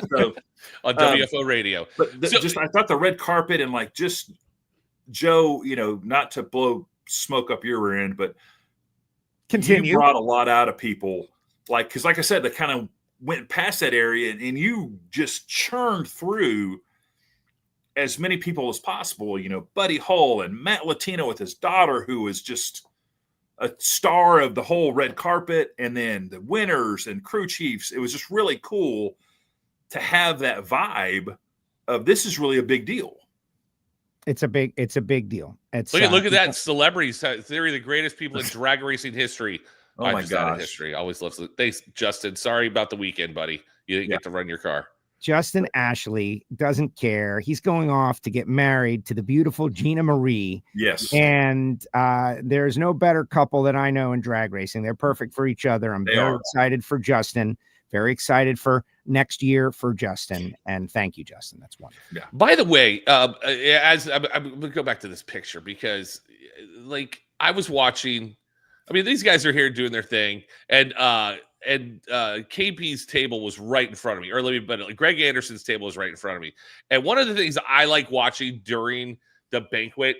So, on WFO radio. But I thought the red carpet and like just Joe, not to blow smoke up your rear end, but continue. You brought a lot out of people. Because like I said, they kind of went past that area and you just churned through as many people as possible. Buddy Hull and Matt Latino with his daughter, who was just a star of the whole red carpet, and then the winners and crew chiefs. It was just really cool to have that vibe of this is really a big deal. It's a big deal. Look at that. Celebrities, they're the greatest people in drag racing history. Oh my gosh. History. Always loves it. Thanks, Justin. Sorry about the weekend, buddy. You didn't get to run your car. Justin Ashley doesn't care. He's going off to get married to the beautiful Gina Marie. Yes. And there's no better couple that I know in drag racing. They're perfect for each other. I'm very excited for Justin. Very excited for next year for Justin. And thank you, Justin. That's wonderful. Yeah. By the way, as I'm going to go back to this picture because I was watching, these guys are here doing their thing, and KP's table was right in front of me, Greg Anderson's table was right in front of me. And one of the things I like watching during the banquet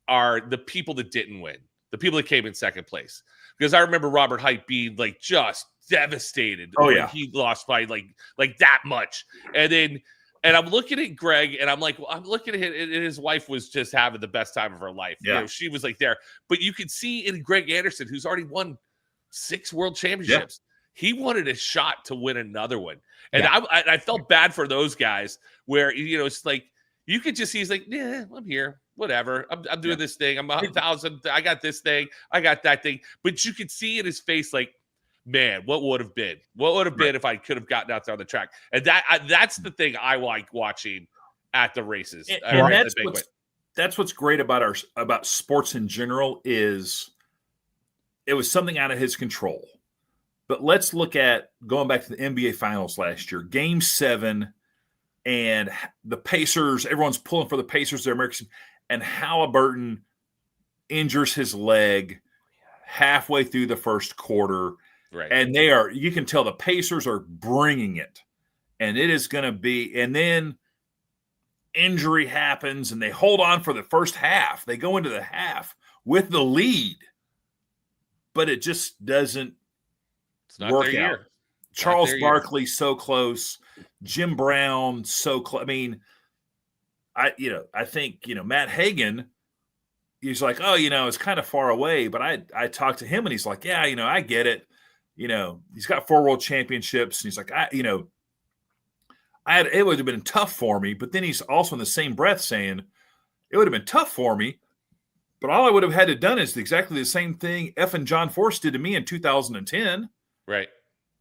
are the people that didn't win, the people that came in second place. Because I remember Robert Hite being just devastated when he lost by like that much. And I'm looking at Greg and I'm looking at him, and his wife was just having the best time of her life. Yeah. She was there. But you could see in Greg Anderson, who's already won 6 world championships. He wanted a shot to win another one. And I felt bad for those guys where, it's you could just see he's like, yeah, I'm here. Whatever. I'm doing this thing. I'm 1,000. I got this thing. I got that thing. But you could see in his face, man, what would have been? What would have been if I could have gotten out there on the track? And that's the thing I like watching at the races. And that's what's great about sports in general is it was something out of his control. But let's look at going back to the NBA Finals last year, Game 7, and the Pacers. Everyone's pulling for the Pacers. They're American, and Halliburton injures his leg halfway through the first quarter. Right. And you can tell the Pacers are bringing it, and it is going to be, and then injury happens and they hold on for the first half. They go into the half with the lead, but it just doesn't work out. Year. Charles Barkley so close, Jim Brown so close. I think Matt Hagan, he's like, oh, it's kind of far away, but I talked to him and he's like, yeah, I get it. He's got 4 world championships, and he's like, it would have been tough for me. But then he's also in the same breath saying it would have been tough for me, but all I would have had to done is exactly the same thing effing John Force did to me in 2010. Right.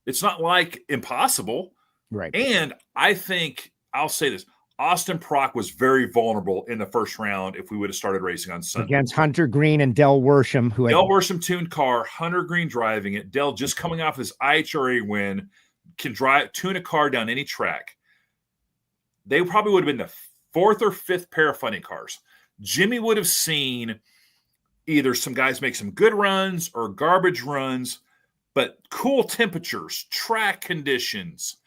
It's not impossible. Right. And I think I'll say this. Austin Prock was very vulnerable in the first round if we would have started racing on Sunday. Against Hunter Green and Del Worsham. Del Worsham tuned car, Hunter Green driving it. Del just coming off his IHRA win, can tune a car down any track. They probably would have been the 4th or 5th pair of funny cars. Jimmy would have seen either some guys make some good runs or garbage runs, but cool temperatures, track conditions.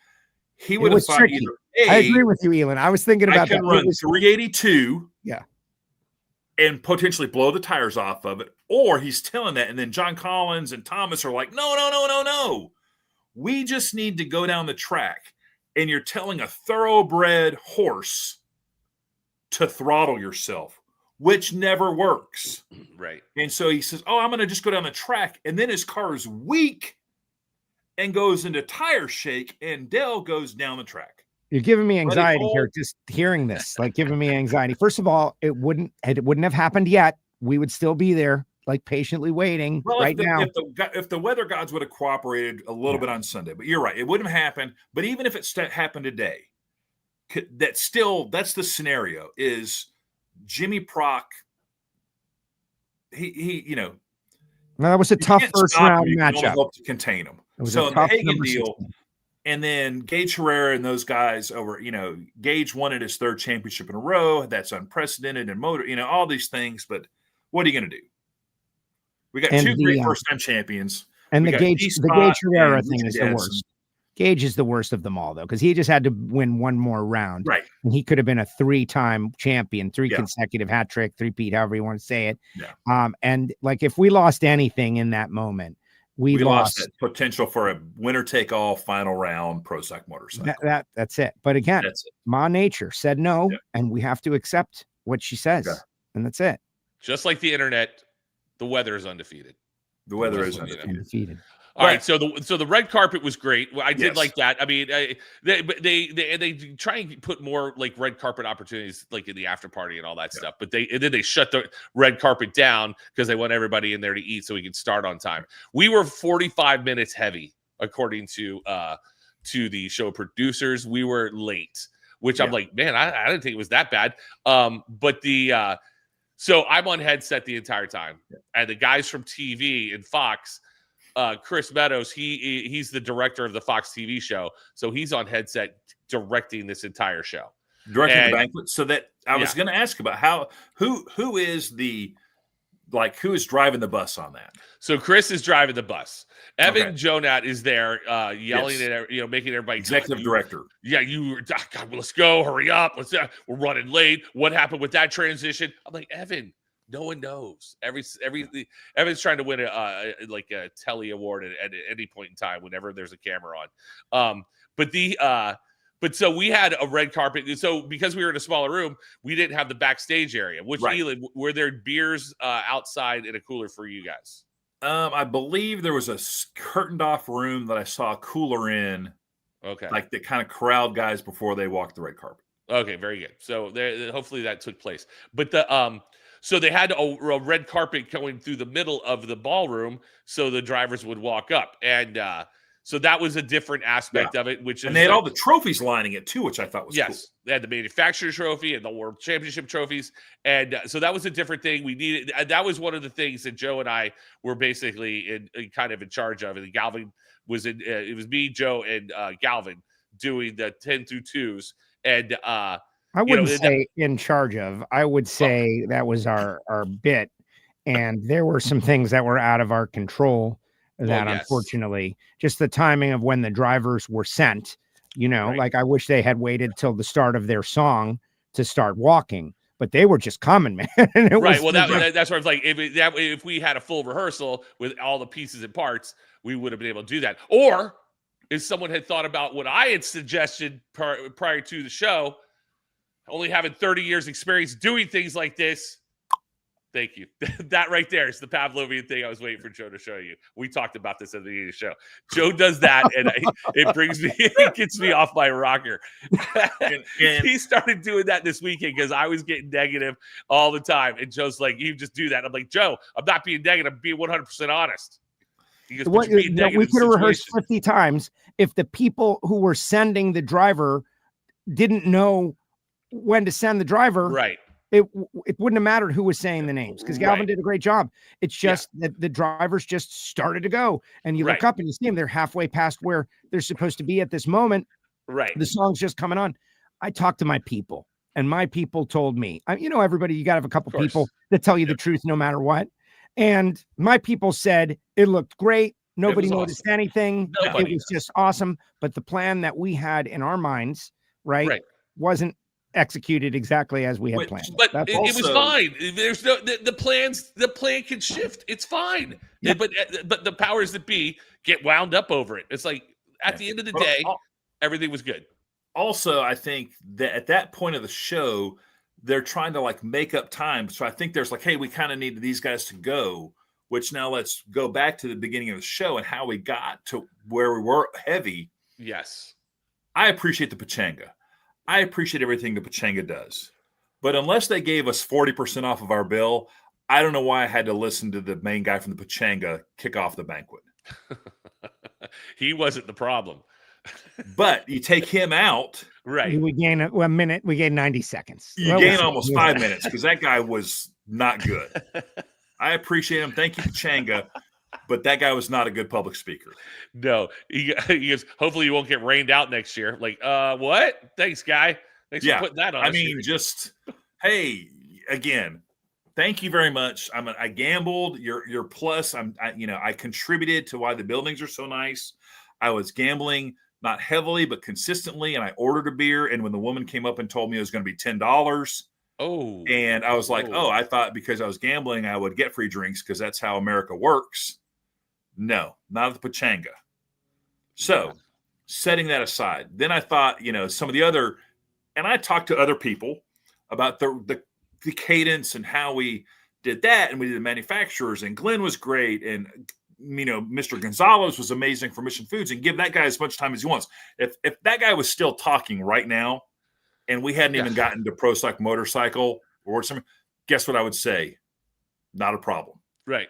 He would have thought either I agree with you, Elin. I was thinking about that. I can run 382 and potentially blow the tires off of it. Or he's telling that, and then John Collins and Thomas are like, no. We just need to go down the track, and you're telling a thoroughbred horse to throttle yourself, which never works. Right. And so he says, I'm going to just go down the track. And then his car is weak and goes into tire shake, and Dale goes down the track. You're giving me anxiety here, just hearing this, like giving me anxiety. First of all, it wouldn't have happened yet. We would still be there, like patiently waiting now. If the weather gods would have cooperated a little bit on Sunday, but you're right, it wouldn't have happened. But even if it happened today, that's the scenario. Is Jimmy Prock? He that was a tough first round matchup. Help to contain him. So in the Hagen deal. 16. And then Gage Herrera and those guys over, Gage won his 3rd championship in a row. That's unprecedented in motor, all these things. But what are you going to do? We got 2 great first-time champions. And the Gage Herrera thing is the worst. Gage is the worst of them all, though, because he just had to win one more round. Right. And he could have been a 3-time champion, 3 consecutive hat trick, 3-peat, however you want to say it. Yeah. And like if we lost anything in that moment, we lost that potential for a winner-take-all final round Prozac motorcycle. That's it. But again, Ma Nature said no, and we have to accept what she says, and that's it. Just like the internet, the weather is undefeated. The weather is undefeated. All right, so the red carpet was great. I did like that. I mean, they try and put more like red carpet opportunities like in the after party and all that stuff. But then they shut the red carpet down because they want everybody in there to eat so we can start on time. We were 45 minutes heavy, according to the show producers. We were late, which I'm like, man, I didn't think it was that bad. So I'm on headset the entire time, and the guys from TV and Fox. Chris Meadows, he's the director of the Fox TV show, so he's on headset directing this entire show, directing the banquet. So that I was going to ask about who is driving the bus on that. So Chris is driving the bus. Evan Jonat is there, yelling at making everybody executive director. Yeah, God, let's go, hurry up, we're running late. What happened with that transition? I'm like, Evan. No one knows. Evan's trying to win a telly award at any point in time whenever there's a camera on. But so we had a red carpet. So because we were in a smaller room, we didn't have the backstage area. Elon, were there beers outside in a cooler for you guys? I believe there was a curtained off room that I saw a cooler in. Okay, like that kind of corralled guys before they walked the red carpet. Okay, very good. So hopefully that took place. But so they had a red carpet going through the middle of the ballroom so the drivers would walk up. And so that was a different aspect of it. And they had all the trophies lining it too, which I thought was cool. They had the manufacturer trophy and the world championship trophies. And so that was a different thing. We needed, that was one of the things that Joe and I were basically kind of in charge of. And Galvin was it was me, Joe, and Galvin doing the 10 through 2s. And I wouldn't say in charge of. I would say that was our bit, and there were some things that were out of our control that unfortunately, just the timing of when the drivers were sent, like I wish they had waited till the start of their song to start walking, but they were just coming, man. Right. Well, that's where I was like, if we had a full rehearsal with all the pieces and parts, we would have been able to do that. Or if someone had thought about what I had suggested prior to the show, only having 30 years experience doing things like this. Thank you. That right there is the Pavlovian thing I was waiting for Joe to show you. We talked about this at the beginning of the show. Joe does that, and it gets me off my rocker. And he started doing that this weekend because I was getting negative all the time. And Joe's like, you just do that. I'm like, Joe, I'm not being negative. I'm being 100% honest. He goes, we could have rehearsed 50 times if the people who were sending the driver didn't know when to send the driver, right? It wouldn't have mattered who was saying the names because Galvin did a great job. It's just that the drivers just started to go, and you look up and you see them; they're halfway past where they're supposed to be at this moment. Right, the song's just coming on. I talked to my people, and my people told me, everybody, you got to have a couple people that tell you the truth no matter what. And my people said it looked great. Nobody noticed anything. It was just awesome. But the plan that we had in our minds, wasn't executed exactly as we had planned. But it was fine. There's the plan can shift. It's fine. Yeah. But the powers that be get wound up over it. It's like, at the end of the day, everything was good. Also, I think that at that point of the show, they're trying to like make up time. So I think there's like, hey, we kind of need these guys to go, which now let's go back to the beginning of the show and how we got to where we were heavy. Yes. I appreciate the Pechanga. I appreciate everything the Pechanga does. But unless they gave us 40% off of our bill, I don't know why I had to listen to the main guy from the Pechanga kick off the banquet. He wasn't the problem. But you take him out. Right. We gain a minute. We gain 90 seconds. You gain almost 5 minutes because that guy was not good. I appreciate him. Thank you, Pechanga. But that guy was not a good public speaker. No. He goes, hopefully you won't get rained out next year. Like, what? Thanks, guy. Thanks for putting that on. I mean, just, hey, again, thank you very much. I gambled. Your plus. I contributed to why the buildings are so nice. I was gambling, not heavily, but consistently. And I ordered a beer. And when the woman came up and told me it was going to be $10. Oh. And I was like, I thought because I was gambling, I would get free drinks because that's how America works. No, not at the Pechanga. So setting that aside, then I thought, some of the other, and I talked to other people about the cadence and how we did that. And we did the manufacturers, and Glenn was great. And, Mr. Gonzalez was amazing for Mission Foods, and give that guy as much time as he wants. If that guy was still talking right now and we hadn't even gotten to Pro Stock Motorcycle or something, guess what I would say? Not a problem. Right.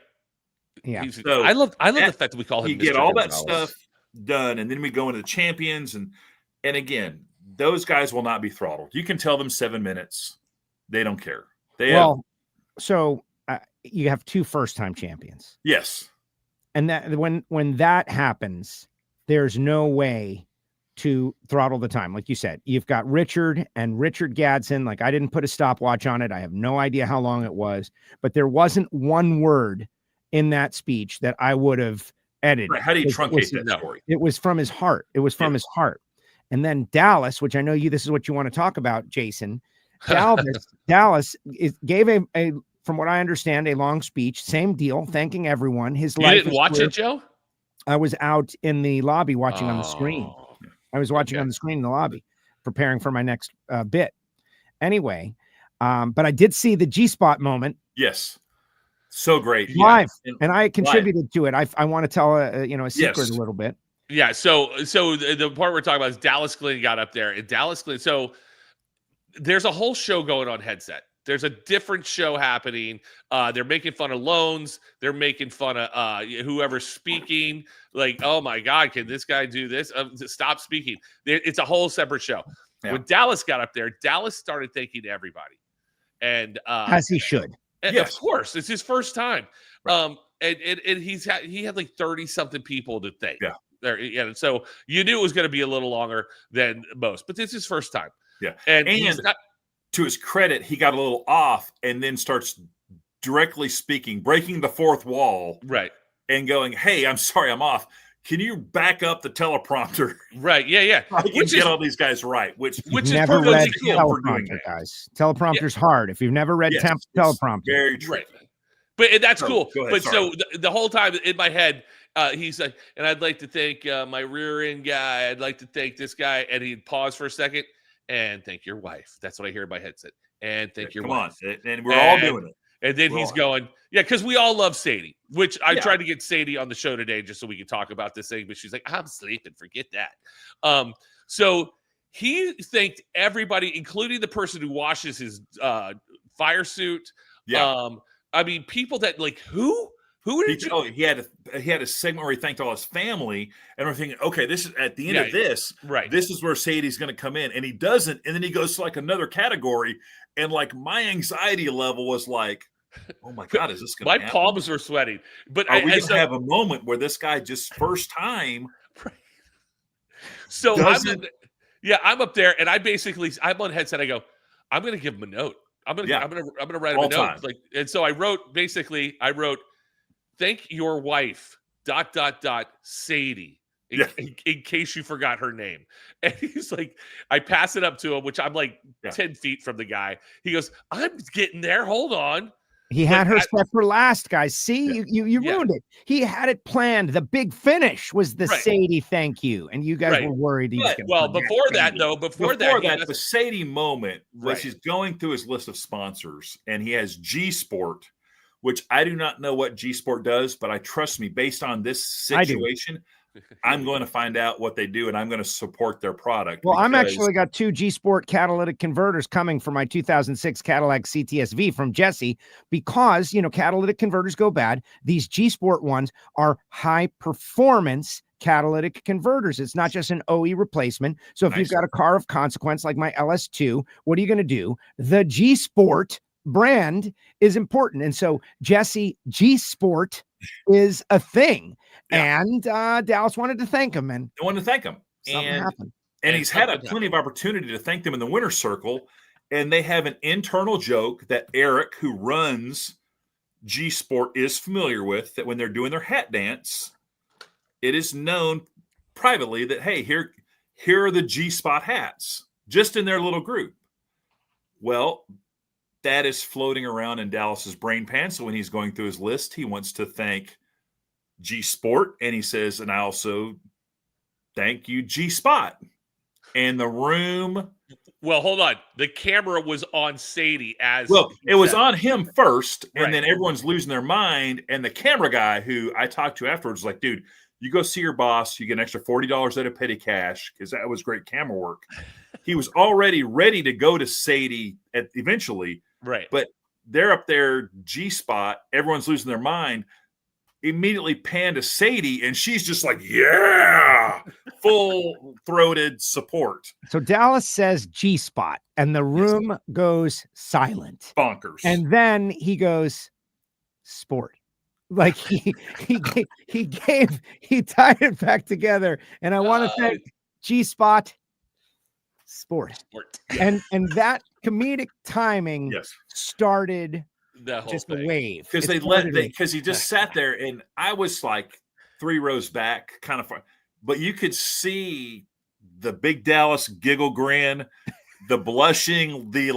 Yeah. So I love the fact that we call him You Mr. get all Gonzalez. that stuff done, and then we go into the champions, and again, those guys will not be throttled. You can tell them 7 minutes. They don't care. So you have 2 first-time champions. Yes. And that when that happens, there's no way to throttle the time. Like you said, you've got Richard Gadsden. Like, I didn't put a stopwatch on it. I have no idea how long it was, but there wasn't one word in that speech that I would have edited. Right. How do you truncate that story? It was from his heart. It was from his heart. And then Dallas, which I know this is what you want to talk about, Jason. Dallas gave a from what I understand, a long speech, same deal, thanking everyone. His life. You didn't watch it, Joe? I was out in the lobby watching on the screen. I was watching on the screen in the lobby, preparing for my next bit. Anyway, but I did see the G-spot moment. Yes. So great. Live. Yeah. And I contributed to it. I want to tell a secret a little bit. Yeah. So the part we're talking about is Dallas Glenn got up there, and Dallas Glenn. So there's a whole show going on Headset. There's a different show happening. They're making fun of loans. They're making fun of whoever's speaking. Like, oh my God, can this guy do this? Stop speaking. It's a whole separate show. Yeah. When Dallas got up there, Dallas started thanking everybody, and as he should. Yes. Of course, it's his first time. Right. And he had like 30 something people to thank. Yeah. There. And so you knew it was going to be a little longer than most, but this is his first time. Yeah. And to his credit, he got a little off and then starts directly speaking, breaking the fourth wall. Right. And going, hey, I'm sorry, I'm off. Can you back up the teleprompter? Right. Yeah. Yeah. I can get all these guys right. Which is never read teleprompter, guys. Teleprompter's hard. If you've never read teleprompter. Very true. Right. But that's cool. Ahead, but sorry. So the whole time in my head, he's like, and I'd like to thank my rear end guy. I'd like to thank this guy. And he'd pause for a second. And thank your wife. That's what I hear in my headset. And thank your wife. Come on. And we're all doing it. And then he's going, because we all love Sadie, which I tried to get Sadie on the show today just so we could talk about this thing. But she's like, I'm sleeping. Forget that. So he thanked everybody, including the person who washes his fire suit. Yeah. I mean, people that like, who? Who did he had a segment where he thanked all his family, and we're thinking, okay, this is at the end of this, right? This is where Sadie's going to come in, and he doesn't, and then he goes to like another category, and like my anxiety level was like, oh my God, is this going to happen? My palms were sweating. But are we going to have a moment where this guy just first time? Right. So I'm up there, and I'm on headset. I go, I'm going to give him a note. I'm going to write him a note. Like, and so I wrote. Thank your wife, ... Sadie, in case you forgot her name. And he's like, I pass it up to him, which I'm like 10 feet from the guy. He goes, I'm getting there. Hold on. He had her set for last, guys. See, you ruined it. He had it planned. The big finish was the Sadie thank you, and you guys were worried he was going to. Well, before that, the Sadie moment was he's going through his list of sponsors, and he has G Sport, which I do not know what G Sport does, but I trust me, based on this situation, I'm going to find out what they do, and I'm going to support their product. Well, I'm actually got 2 G Sport catalytic converters coming for my 2006 Cadillac CTS-V from Jesse, because, catalytic converters go bad. These G Sport ones are high performance catalytic converters. It's not just an OE replacement. So if you've got a car of consequence like my LS2, what are you going to do? The G Sport brand is important. And so Jesse, G Sport is a thing. And Dallas wanted to thank him, and I wanted to thank him. Something happened. And he's had plenty of opportunity to thank them in the winner's circle. And they have an internal joke that Eric, who runs G Sport, is familiar with, that when they're doing their hat dance, it is known privately that, hey, here are the G Spot hats, just in their little group. Well, that is floating around in Dallas's brain pan. So when he's going through his list, he wants to thank G Sport, and he says, and I also thank you, G Spot. And the room. Well, hold on. The camera was on Sadie it was on him first, and then everyone's losing their mind. And the camera guy, who I talked to afterwards, was like, dude, you go see your boss, you get an extra $40 out of petty cash, because that was great camera work. He was already ready to go to Sadie eventually. Right. But they're up there, G Spot, everyone's losing their mind. Immediately panned to Sadie, and she's just like, yeah, full-throated support. So Dallas says G Spot, and the room goes silent. Bonkers. And then he goes, sport. Like he tied it back together. And I want to thank G Spot, sport. And that comedic timing started just a wave, because he just sat there, and I was like 3 rows back, kind of far, but you could see the big Dallas giggle grin, the blushing, the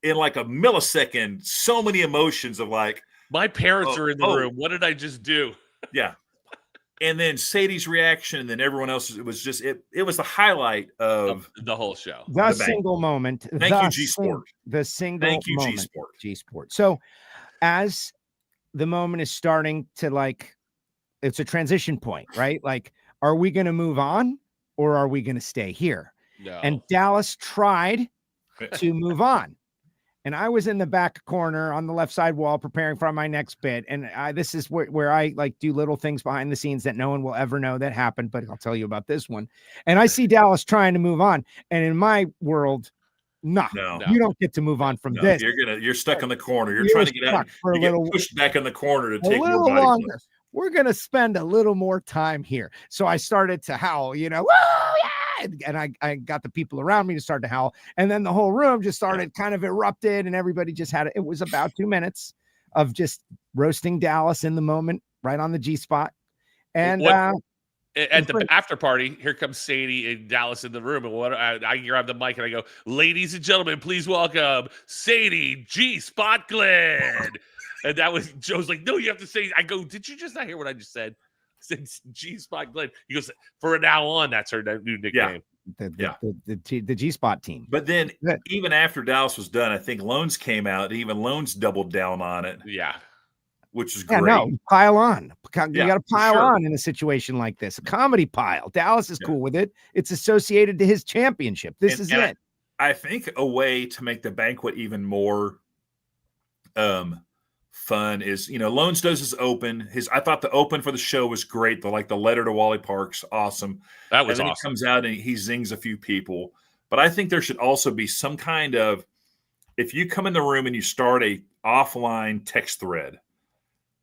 in like a millisecond, so many emotions of like, my parents are in the room. What did I just do? Yeah. And then Sadie's reaction, and then everyone else's. It was just it was the highlight of the whole show. The single moment. Thank you, G Sport. The single Thank you, moment. G Sport. G Sport. So as the moment is starting to it's a transition point, right? Like, are we going to move on, or are we going to stay here? No. And Dallas tried to move on. And I was in the back corner on the left side wall preparing for my next bit. And this is where I do little things behind the scenes that no one will ever know that happened, but I'll tell you about this one. And I see Dallas trying to move on. And in my world, no, you don't get to move on from this. You're stuck in the corner. You're trying to get out. You get pushed back in the corner to take more body longer. We're going to spend a little more time here. So I started to howl, whoa, yeah. And I got the people around me to start to howl. And then the whole room just started kind of erupted, and everybody just had it was about 2 minutes of just roasting Dallas in the moment, right on the G Spot. And at the after party, here comes Sadie and Dallas in the room. And I grab the mic and I go, ladies and gentlemen, please welcome Sadie G Spot Glenn. And that was Joe's like, no, you have to say. I go, did you just not hear what I just said? I said G Spot Glenn. He goes, from now on, that's her new nickname. The G Spot team. But then even after Dallas was done, I think Loans came out. Even Loans doubled down on it. Yeah. Which is great. No, pile on. You got to pile on in a situation like this. A comedy pile. Dallas is cool with it. It's associated to his championship. This is it. I think a way to make the banquet even more fun is, Loans does his open. I thought the open for the show was great. The letter to Wally Parks, awesome. That was awesome. He comes out and he zings a few people. But I think there should also be some kind of, if you come in the room and you start a offline text thread,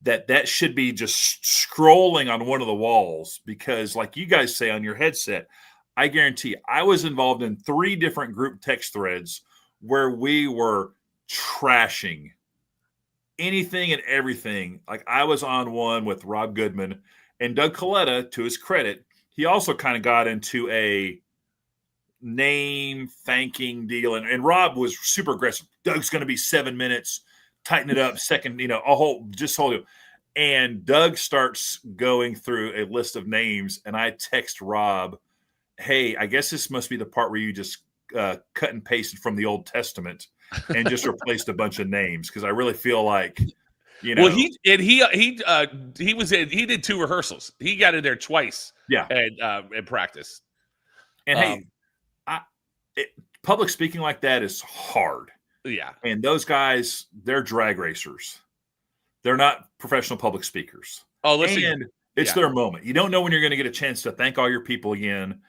that should be just scrolling on one of the walls, because like you guys say on your headset, I guarantee I was involved in 3 different group text threads where we were trashing anything and everything. Like I was on one with Rob Goodman, and Doug Coletta, to his credit, he also kind of got into a name thanking deal. And Rob was super aggressive. Doug's going to be 7 minutes tighten it up, second, and Doug starts going through a list of names, and I text Rob, hey, I guess this must be the part where you just cut and pasted from the Old Testament and just replaced a bunch of names, because I really feel like, Well, he did 2 rehearsals. He got in there twice. Yeah, and practice. And public speaking like that is hard. Yeah, and those guys, they're drag racers. They're not professional public speakers. Oh, listen, and it's their moment. You don't know when you're going to get a chance to thank all your people again.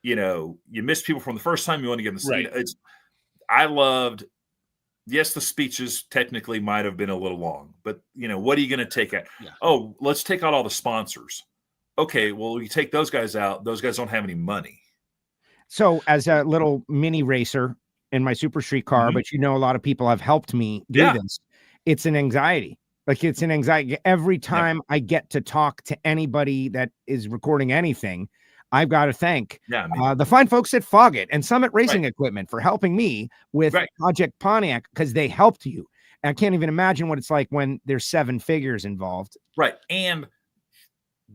You miss people from the first time. You want to give them. Right. I loved. Yes, the speeches technically might have been a little long, but what are you going to take out? Yeah. Oh, let's take out all the sponsors. Okay, well, you take those guys out. Those guys don't have any money. So, as a little mini racer in my super street car, but a lot of people have helped me do this. It's an anxiety. Like, it's an anxiety. Every time I get to talk to anybody that is recording anything, I've got to thank the fine folks at Foggett and Summit Racing Equipment for helping me with Project Pontiac, because they helped you. And I can't even imagine what it's like when there's 7 figures involved. Right. And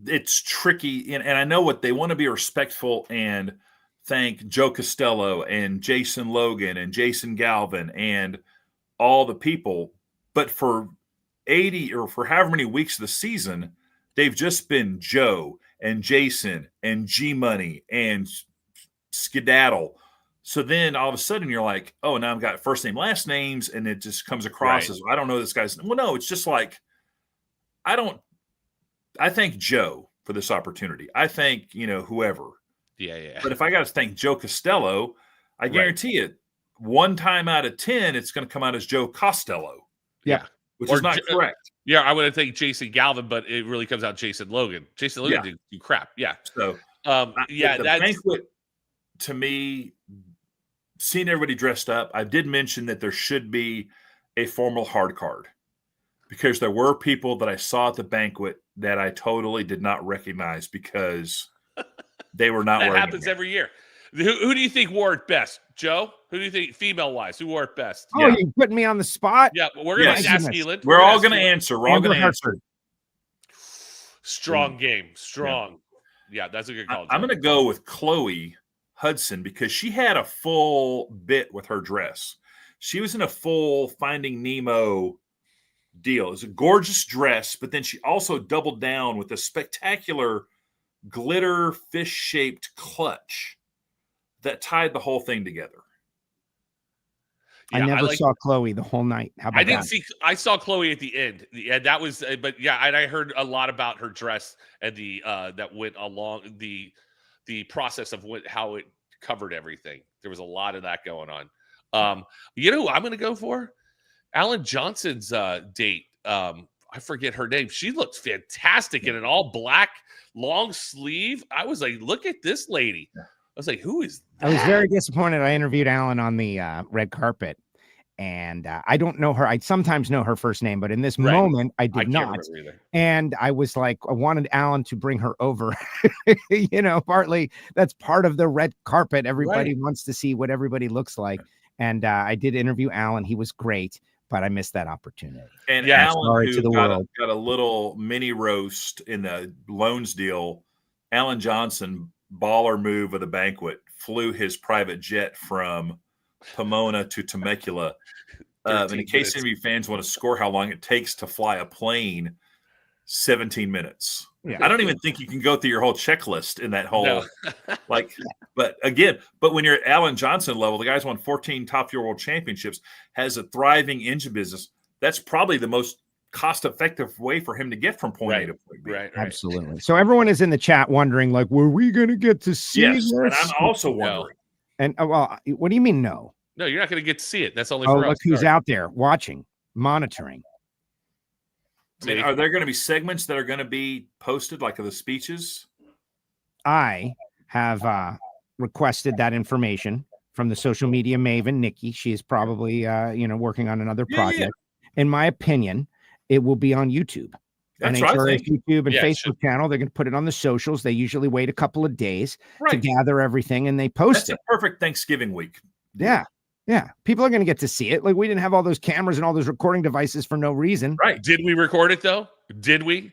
it's tricky. And I know what they want to be respectful and thank Joe Costello and Jason Logan and Jason Galvin and all the people. But for 80 or for however many weeks of the season, they've just been Joe and Jason and G-Money and Skedaddle. So then all of a sudden you're like, oh, now I've got first name, last names, and it just comes across as, I don't know this guy's. Well, no, it's just like, I thank Joe for this opportunity. I thank, whoever. Yeah. But if I got to thank Joe Costello, I guarantee it, 1 time out of 10, it's going to come out as Joe Costello. Yeah. Which is not correct. Yeah, I would think Jason Galvin, but it really comes out Jason Logan. Jason Logan did do crap. Yeah. So, the banquet, to me, seeing everybody dressed up, I did mention that there should be a formal hard card, because there were people that I saw at the banquet that I totally did not recognize because they were not wearing it. That happens every year. Who do you think wore it best, Joe? Who do you think, female-wise, who wore it best? Oh, you're putting me on the spot? Yeah, we're going to ask Elin. We're all going to answer. We're all going to answer. Strong game. Strong. Yeah, that's a good call. I'm going to go with Chloe Hudson, because she had a full bit with her dress. She was in a full Finding Nemo deal. It was a gorgeous dress, but then she also doubled down with a spectacular glitter fish-shaped clutch that tied the whole thing together. Yeah, I never saw Chloe the whole night. How about I saw Chloe at the end. And that was, but yeah, and I heard a lot about her dress and the that went along the process of how it covered everything. There was a lot of that going on. Who I'm going to go for? Alan Johnson's date. I forget her name. She looked fantastic in an all black long sleeve. I was like, look at this lady. I was like, who is that? I was very disappointed. I interviewed Alan on the red carpet, and I don't know her. I sometimes know her first name, but in this moment, I did not. And I was like, I wanted Alan to bring her over. Partly that's part of the red carpet. Everybody wants to see what everybody looks like. And I did interview Alan. He was great, but I missed that opportunity. And Alan, who got a little mini roast in the loans deal, Alan Johnson, baller move of the banquet, flew his private jet from Pomona to Temecula. And in case any of you fans want to score how long it takes to fly a plane, 17 minutes. Yeah. I don't even think you can go through your whole checklist in that whole but when you're at Alan Johnson level, the guy's won 14 Top Fuel World Championships, has a thriving engine business. That's probably the most cost-effective way for him to get from point A to point B. Right. Absolutely. So everyone is in the chat wondering, like, were we going to get to see this? And I'm also wondering. And well, what do you mean no? No, you're not going to get to see it. That's only for us. Look who's out there watching, monitoring. I mean, are there going to be segments that are going to be posted, like the speeches? I have requested that information from the social media maven, Nikki. She is probably, working on another project. In my opinion, it will be on YouTube. That's NHRA YouTube and Facebook channel. They're going to put it on the socials. They usually wait a couple of days to gather everything, and they post it. That's a perfect Thanksgiving week. Yeah. Yeah, people are going to get to see it. Like, we didn't have all those cameras and all those recording devices for no reason. Right. Did we record it, though? Did we?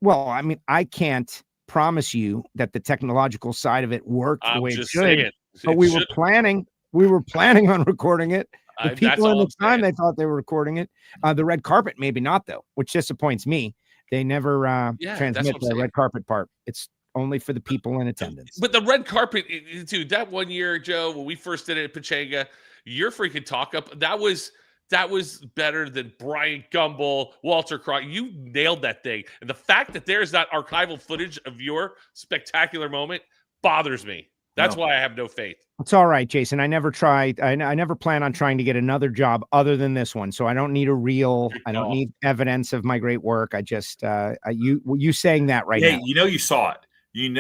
Well, I mean, I can't promise you that the technological side of it worked the way it should. But we were planning on recording it. The people in the time they thought they were recording it. The red carpet, maybe not, though, which disappoints me. They never transmit the red carpet part. It's only for the people in attendance. But the red carpet, dude, that one year, Joe, when we first did it at Pechanga, your freaking talk up, that was better than Brian Gumbel, Walter Cross. You nailed that thing. And the fact that there's not archival footage of your spectacular moment bothers me. That's why I have no faith. It's all right, Jason. I never tried. I never plan on trying to get another job other than this one. So I don't need I don't need evidence of my great work. I just, you saying that right now. You know, you saw it. You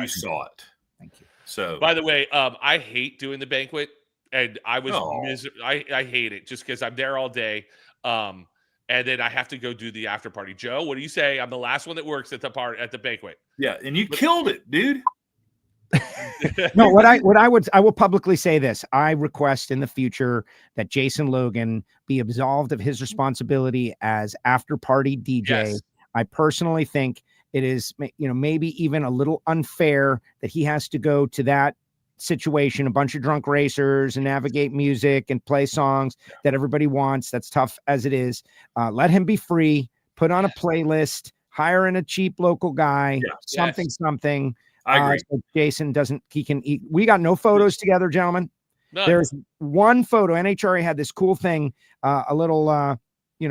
saw it. Thank you. So, by the way, I hate doing the banquet, and I was I hate it just because I'm there all day, and then I have to go do the after party. Joe, what do you say? I'm the last one that works at the banquet. Yeah, and you killed it, dude. No, I will publicly say this. I request in the future that Jason Logan be absolved of his responsibility as after party DJ. Yes. I personally think it is, maybe even a little unfair that he has to go to that situation, a bunch of drunk racers, and navigate music and play songs that everybody wants. That's tough as it is. Let him be free, put on a playlist, hire in a cheap local guy, something. I agree. So Jason we got no photos together, gentlemen. None. There's one photo. NHRA had this cool thing, a little,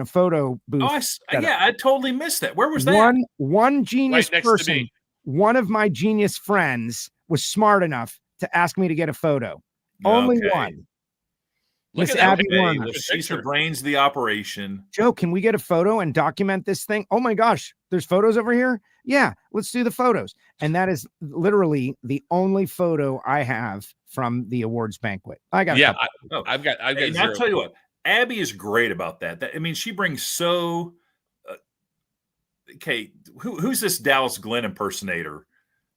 photo booth. I totally missed that. Where was that? One genius person, one of my genius friends was smart enough to ask me to get a photo. Only one. Miss Abby Warner. She's the brains of the operation. Joe, can we get a photo and document this thing? Oh my gosh, there's photos over here? Yeah, let's do the photos. And that is literally the only photo I have from the awards banquet. I've got and I'll tell you what, Abby is great about that. She brings so okay, who's this Dallas Glenn impersonator?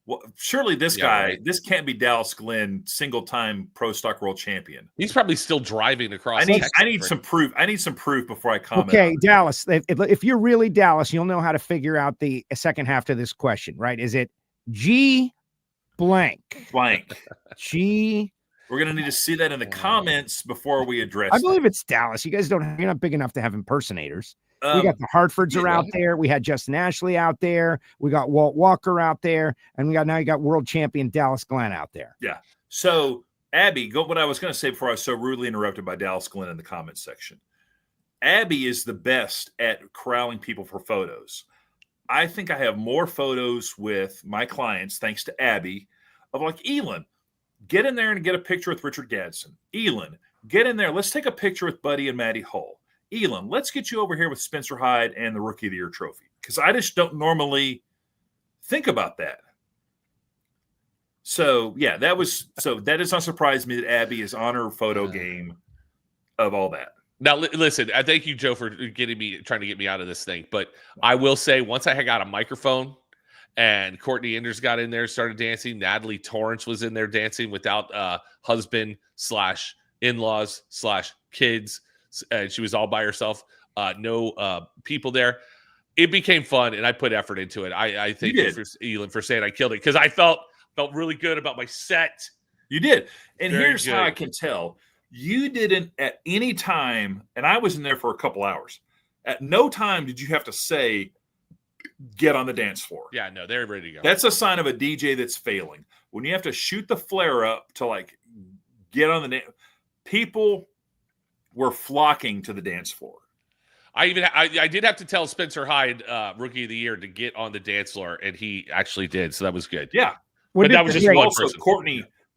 Well, surely this guy, this can't be Dallas Glenn, single-time Pro Stock World Champion. He's probably still driving across. I need some proof. I need some proof before I comment. Okay, Dallas. If you're really Dallas, you'll know how to figure out the second half to this question, right? Is it G blank? G. We're gonna need to see that in the comments before we address. I believe it's Dallas. You guys you're not big enough to have impersonators. We got the Hartfords are out there. We had Justin Ashley out there. We got Walt Walker out there, and now you got world champion Dallas Glenn out there. Yeah. So Abby, what I was going to say before I was so rudely interrupted by Dallas Glenn in the comments section. Abby is the best at corralling people for photos. I think I have more photos with my clients, thanks to Abby, of like Elon. Get in there and get a picture with Richard Gadsden. Elon, get in there. Let's take a picture with Buddy and Maddie Hull. Elon, let's get you over here with Spencer Hyde and the Rookie of the Year trophy, because I just don't normally think about that. So, that does not surprise me that Abby is on her photo game of all that. Now, listen, I thank you, Joe, for trying to get me out of this thing. But I will say, once I got a microphone and Courtney Enders got in there, started dancing, Natalie Torrance was in there dancing without husband / in-laws / kids. She was all by herself, no people there. It became fun, and I put effort into it. I thank you for Elon for saying I killed it, because I felt really good about my set. You did. And here's how I can tell. You didn't at any time, and I was in there for a couple hours. At no time did you have to say, get on the dance floor. Yeah, no, they're ready to go. That's a sign of a DJ that's failing. When you have to shoot the flare up to get on the dance, people were flocking to the dance floor. I did have to tell Spencer Hyde, Rookie of the Year, to get on the dance floor, and he actually did. So that was good. Yeah, but that was just one person.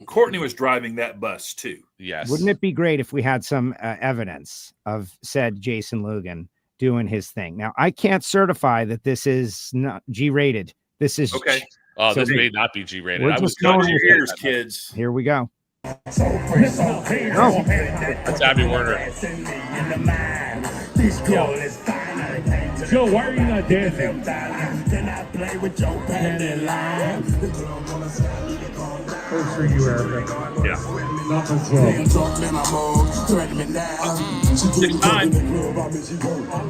Courtney was driving that bus too. Yes. Wouldn't it be great if we had some evidence of said Jason Logan doing his thing? Now, I can't certify that this is not G-rated. This is okay. Oh, this may not be G-rated. I was going to your ears, kids. Here we go. That's Abby Warner. Joe, why are you not dancing? Oh, for you, Erica. Yeah. Not much love.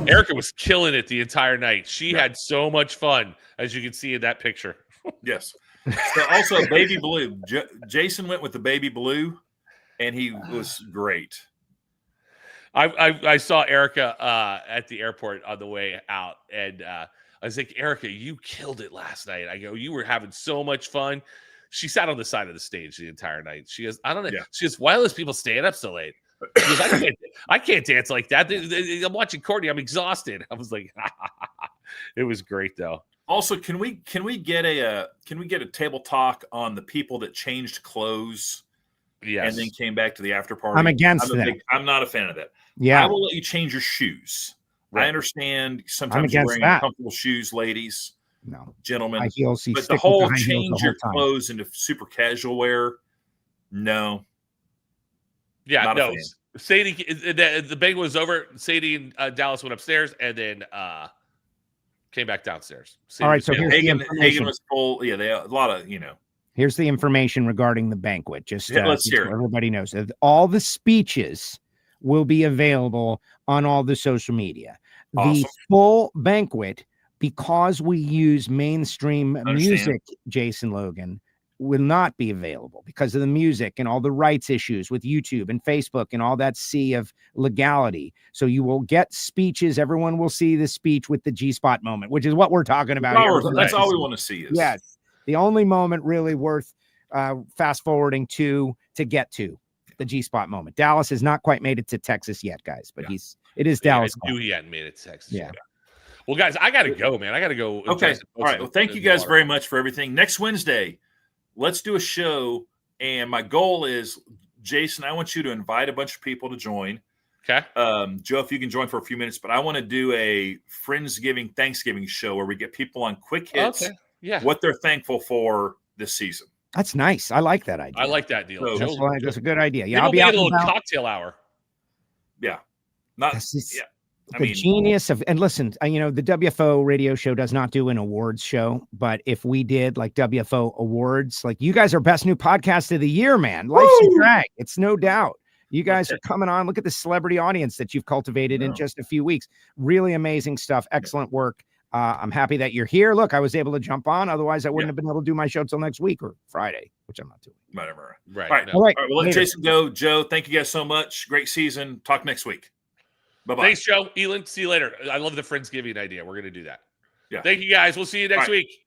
Erica was killing it the entire night. She had so much fun, as you can see in that picture. Yes. So also baby blue. Jason went with the baby blue, and he was great. I saw Erica at the airport on the way out, and I was like, Erica, you killed it last night. I go, you were having so much fun. She sat on the side of the stage the entire night. She goes, I don't know. Yeah. She goes, why are those people staying up so late? She goes, I can't dance like that. I'm watching Courtney. I'm exhausted. I was like, it was great though. Also, can we get a table talk on the people that changed clothes? Yes. And then came back to the after party? I'm against that. I'm not a fan of that. Yeah. I will let you change your shoes. Right. I understand sometimes you're wearing comfortable shoes, ladies. No. Gentlemen. Heels, but the whole change your clothes into super casual wear, no. Yeah, no. Sadie, the banquet was over. Sadie and Dallas went upstairs and then came back downstairs. All right, so here's Hagen was full. Yeah, they a lot of, Here's the information regarding the banquet. Just let's hear it. Everybody knows that all the speeches will be available on all the social media. Awesome. The full banquet, because we use mainstream music, Jason Logan, will not be available because of the music and all the rights issues with YouTube and Facebook and all that sea of legality. So you will get speeches. Everyone will see the speech with the G-spot moment, which is what we're talking about here. That's all we want to see. Is. Yes. The only moment really worth fast forwarding to get to the G-spot moment. Dallas has not quite made it to Texas yet, guys, but it is Dallas. I knew he hadn't made it to Texas yet. Well, guys, I got to go, man. I got to go. Okay. All right. Well, thank you guys very much for everything. Next Wednesday, let's do a show. And my goal is, Jason, I want you to invite a bunch of people to join. Okay. Joe, if you can join for a few minutes, but I want to do a Friendsgiving, Thanksgiving show where we get people on quick hits. Okay. Yeah. What they're thankful for this season. That's nice. I like that idea. I like that deal. So, that's a good idea. Yeah. I'll be out a little cocktail hour. Yeah. Genius of, and listen, the WFO radio show does not do an awards show, but if we did like WFO awards, like you guys are best new podcast of the year, man. Life's a drag. It's no doubt. You guys are coming on. Look at the celebrity audience that you've cultivated in just a few weeks. Really amazing stuff. Excellent work. I'm happy that you're here. Look, I was able to jump on. Otherwise, I wouldn't have been able to do my show till next week or Friday, which I'm not doing. Whatever. Right. All right. We'll let Jason go. Joe, thank you guys so much. Great season. Talk next week. Bye-bye. Thanks, Joe. Elin, see you later. I love the Friendsgiving idea. We're going to do that. Yeah. Thank you, guys. We'll see you next week.